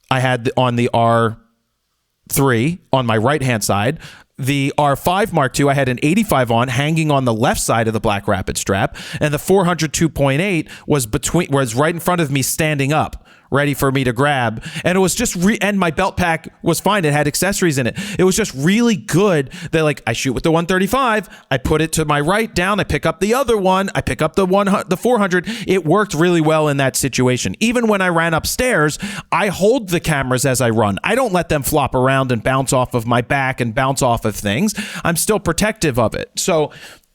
I had on the R3 on my right-hand side. The R5 Mark II, I had an 85 on, hanging on the left side of the Black Rapid strap, and the 402.8 was right in front of me, standing up, ready for me to grab. And it was just and my belt pack was fine. It had accessories in it. It was just really good that, like, I shoot with the 135, I put it to my right down, I pick up the other one, I pick up the 400. It worked really well in that situation. Even when I ran upstairs, I hold the cameras as I run. I don't let them flop around and bounce off of my back and bounce off of things. I'm still protective of it. So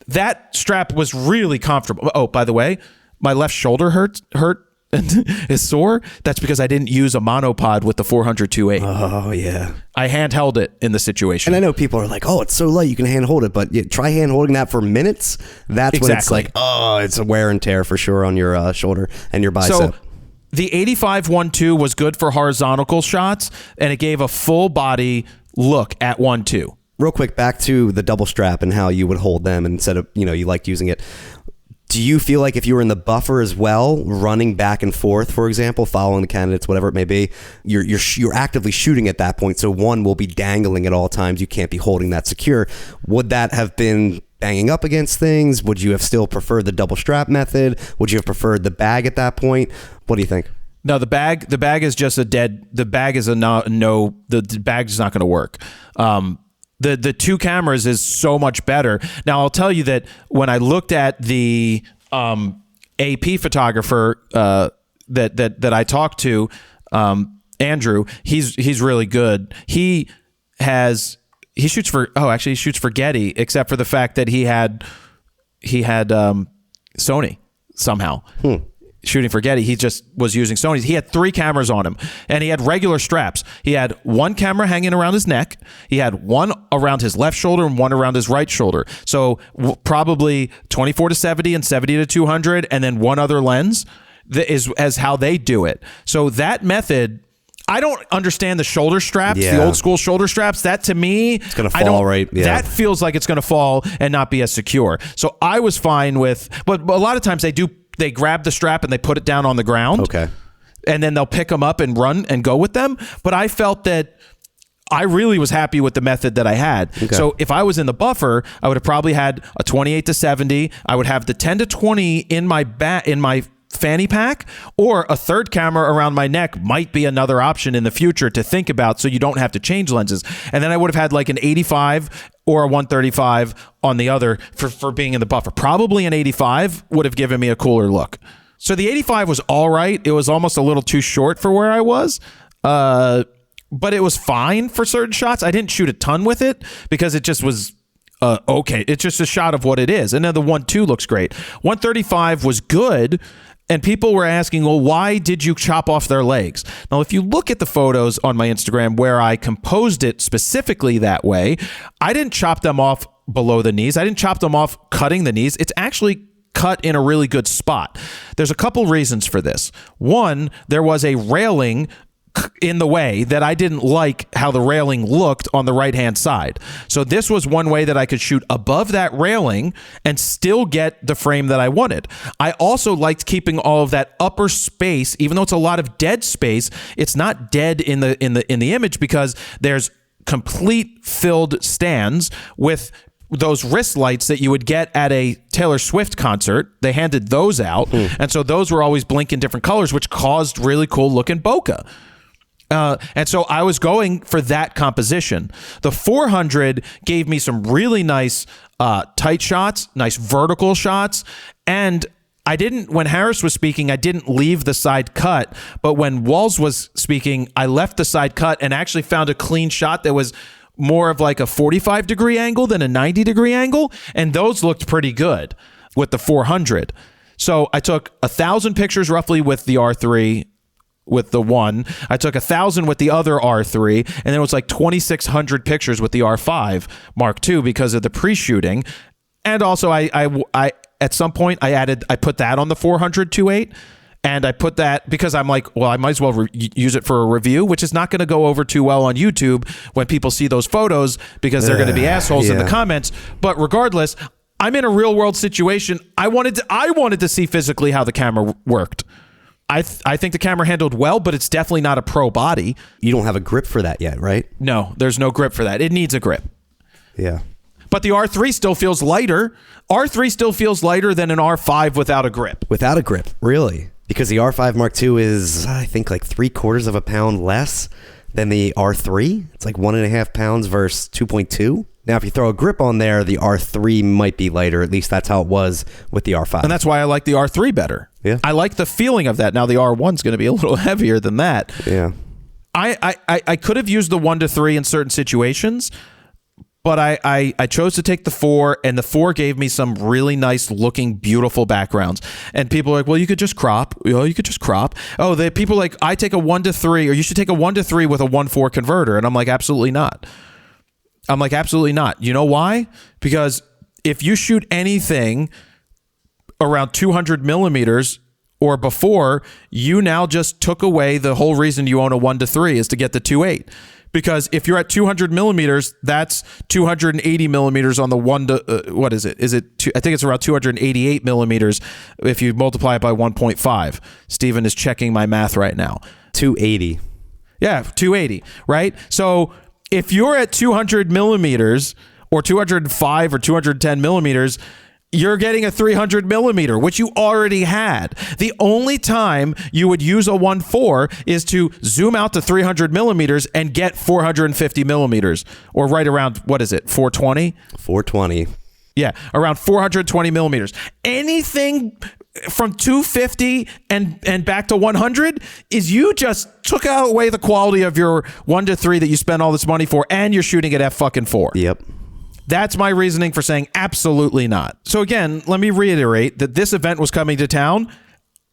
that strap was really comfortable. Oh, by the way, my left shoulder hurt and is sore. That's because I didn't use a monopod with the 400-2.8. Oh, yeah. I handheld it in the situation. And I know people are like, oh, it's so light, you can hand hold it. But try hand holding that for minutes. That's when it's like, oh, it's a wear and tear for sure on your shoulder and your bicep. So the 85-1.2 was good for horizontal shots, and it gave a full body look at 1.2. Real quick, back to the double strap and how you would hold them instead of, you liked using it. Do you feel like if you were in the buffer as well, running back and forth, for example, following the candidates, whatever it may be, you're actively shooting at that point, so one will be dangling at all times. You can't be holding that secure. Would that have been banging up against things? Would you have still preferred the double strap method? Would you have preferred the bag at that point? What do you think? No, the bag is just the bag is the bag's not going to work. The two cameras is so much better. Now, I'll tell you that when I looked at the AP photographer that I talked to, Andrew, he's really good. He shoots for Getty, except for the fact that he had Sony. somehow. Shooting for Getty, he just was using Sony's. He had 3 cameras on him, and he had regular straps. He had 1 camera hanging around his neck. He had 1 around his left shoulder and 1 around his right shoulder. So probably 24 to 70 and 70 to 200, and then 1 other lens. That is as how they do it. So that method, I don't understand the shoulder straps, the old school shoulder straps. That to me, it's going to fall, right? Yeah. That feels like it's going to fall and not be as secure. So I was fine with, but a lot of times they grab the strap and they put it down on the ground. Okay. And then they'll pick them up and run and go with them. But I felt that I really was happy with the method that I had. Okay. So if I was in the buffer, I would have probably had a 28 to 70. I would have the 10 to 20 in my fanny pack, or a third camera around my neck might be another option in the future to think about, so you don't have to change lenses. And then I would have had like an 85 or a 135 on the other for being in the buffer. Probably an 85 would have given me a cooler look. So the 85 was all right. It was almost a little too short for where I was. But it was fine for certain shots. I didn't shoot a ton with it because it just was okay. It's just a shot of what it is. And then the 1.2 looks great. 135 was good. And people were asking, well, why did you chop off their legs? Now, if you look at the photos on my Instagram where I composed it specifically that way, I didn't chop them off below the knees. I didn't chop them off cutting the knees. It's actually cut in a really good spot. There's a couple reasons for this. One, there was a railing in the way that I didn't like how the railing looked on the right-hand side. So this was one way that I could shoot above that railing and still get the frame that I wanted. I also liked keeping all of that upper space, even though it's a lot of dead space, it's not dead in the image because there's complete filled stands with those wrist lights that you would get at a Taylor Swift concert. They handed those out. And so those were always blinking different colors, which caused really cool looking bokeh. And so I was going for that composition. The 400 gave me some really nice tight shots, nice vertical shots. And I didn't, when Harris was speaking, I didn't leave the side cut. But when YELLS was speaking, I left the side cut and actually found a clean shot that was more of like a 45-degree angle than a 90-degree angle. And those looked pretty good with the 400. So I took 1,000 pictures roughly with the R3 with the 1. I took 1,000 with the other R3, and then it was like 2,600 pictures with the R5 Mark II because of the pre-shooting. And also I at some point I put that on the 400 2.8, and I put that because I'm like, well, I might as well use it for a review, which is not going to go over too well on YouTube when people see those photos because they're going to be assholes in the comments. But regardless, I'm in a real world situation. I wanted to see physically how the camera worked. I think the camera handled well, but it's definitely not a pro body. You don't have a grip for that yet, right? No, there's no grip for that. It needs a grip. Yeah. But the R3 still feels lighter. R3 still feels lighter than an R5 without a grip. Without a grip, really? Because the R5 Mark II is, I think, like 3/4 of a pound less than the R3. It's like 1.5 pounds versus 2.2. Now, if you throw a grip on there, the R3 might be lighter. At least that's how it was with the R5. And that's why I like the R3 better. Yeah. I like the feeling of that. Now, the R1's going to be a little heavier than that. Yeah. I could have used the 1 to 3 in certain situations, but I chose to take the 4, and the 4 gave me some really nice looking, beautiful backgrounds. And people are like, well, you could just crop. You could just crop. Oh, people are like, I take a 1 to 3, or you should take a 1 to 3 with a 1.4 converter. And I'm like, absolutely not. You know why? Because if you shoot anything around 200 millimeters or before, you now just took away the whole reason you own a 1 to 3 is to get the 2.8. Because if you're at 200 millimeters, that's 280 millimeters on the 1 to, what is it? I think it's around 288 millimeters if you multiply it by 1.5. Steven is checking my math right now. 280. Yeah, 280, right? So if you're at 200 millimeters or 205 or 210 millimeters, you're getting a 300 millimeter, which you already had. The only time you would use a 1.4 is to zoom out to 300 millimeters and get 450 millimeters, or right around, what is it, 420? 420. Yeah, around 420 millimeters. Anything from 250 and back to 100 is you just took away the quality of your 1 to 3 that you spent all this money for, and you're shooting at f fucking 4. Yep. That's my reasoning for saying absolutely not. So again, let me reiterate that this event was coming to town.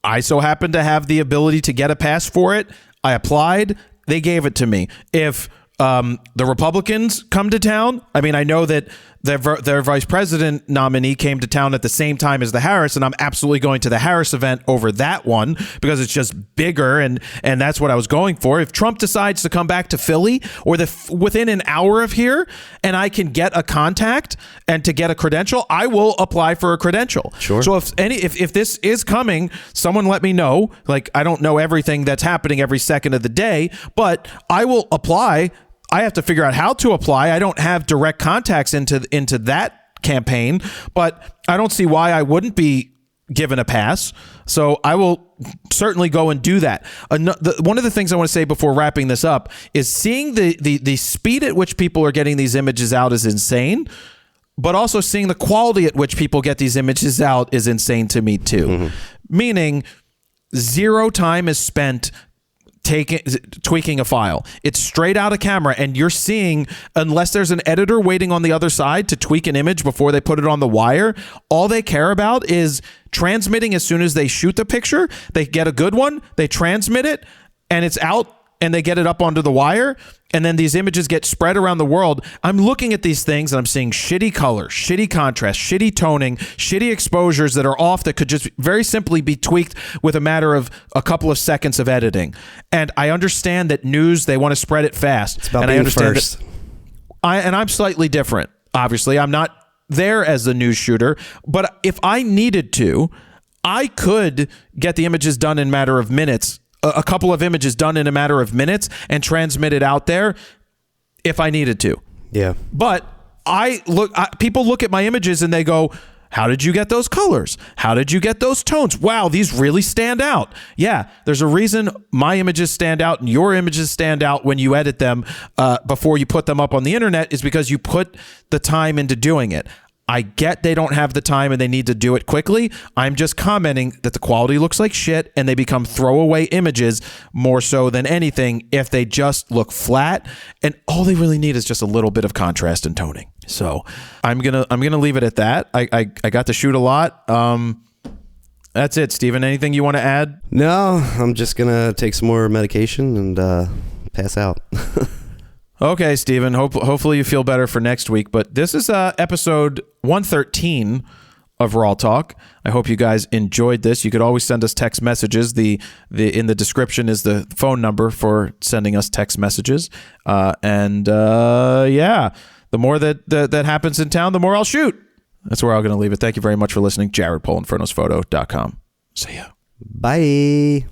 I so happened to have the ability to get a pass for it. I applied. They gave it to me. If the Republicans come to town, I mean, I know that their vice president nominee came to town at the same time as the Harris, and I'm absolutely going to the Harris event over that one because it's just bigger, and that's what I was going for. If Trump decides to come back to Philly or within an hour of here, and I can get a contact and to get a credential, I will apply for a credential. Sure. So if this is coming, someone let me know. Like, I don't know everything that's happening every second of the day, but I will apply. I have to figure out how to apply. I don't have direct contacts into that campaign, but I don't see why I wouldn't be given a pass. So I will certainly go and do that. One of the things I want to say before wrapping this up is seeing the speed at which people are getting these images out is insane, but also seeing the quality at which people get these images out is insane to me too. Mm-hmm. Meaning zero time is spent tweaking a file. It's straight out of camera, and you're seeing, unless there's an editor waiting on the other side to tweak an image before they put it on the wire, all they care about is transmitting. As soon as they shoot the picture, they get a good one, they transmit it, and it's out, and they get it up onto the wire, and then these images get spread around the world. I'm looking at these things and I'm seeing shitty color, shitty contrast, shitty toning, shitty exposures that are off that could just very simply be tweaked with a matter of a couple of seconds of editing. And I understand that news, they want to spread it fast. It's about and being I understand first. I'm slightly different. Obviously, I'm not there as the news shooter, but if I needed to, I could get the images done in a matter of minutes, a couple of images done in a matter of minutes, and transmit it out there if I needed to. Yeah. But people look at my images and they go, how did you get those colors? How did you get those tones? Wow, these really stand out. Yeah, there's a reason my images stand out and your images stand out when you edit them before you put them up on the internet, is because you put the time into doing it. I get they don't have the time and they need to do it quickly. I'm just commenting that the quality looks like shit and they become throwaway images more so than anything if they just look flat, and all they really need is just a little bit of contrast and toning. So I'm gonna leave it at that. I got to shoot a lot. That's it, Steven. Anything you want to add? No, I'm just gonna take some more medication and pass out. Okay, Steven. Hopefully you feel better for next week. But this is episode 113 of RAWtalk. I hope you guys enjoyed this. You could always send us text messages. The in the description is the phone number for sending us text messages. Yeah, the more that happens in town, the more I'll shoot. That's where I'm going to leave it. Thank you very much for listening. JaredPolinFurnosPhoto.com. See ya. Bye.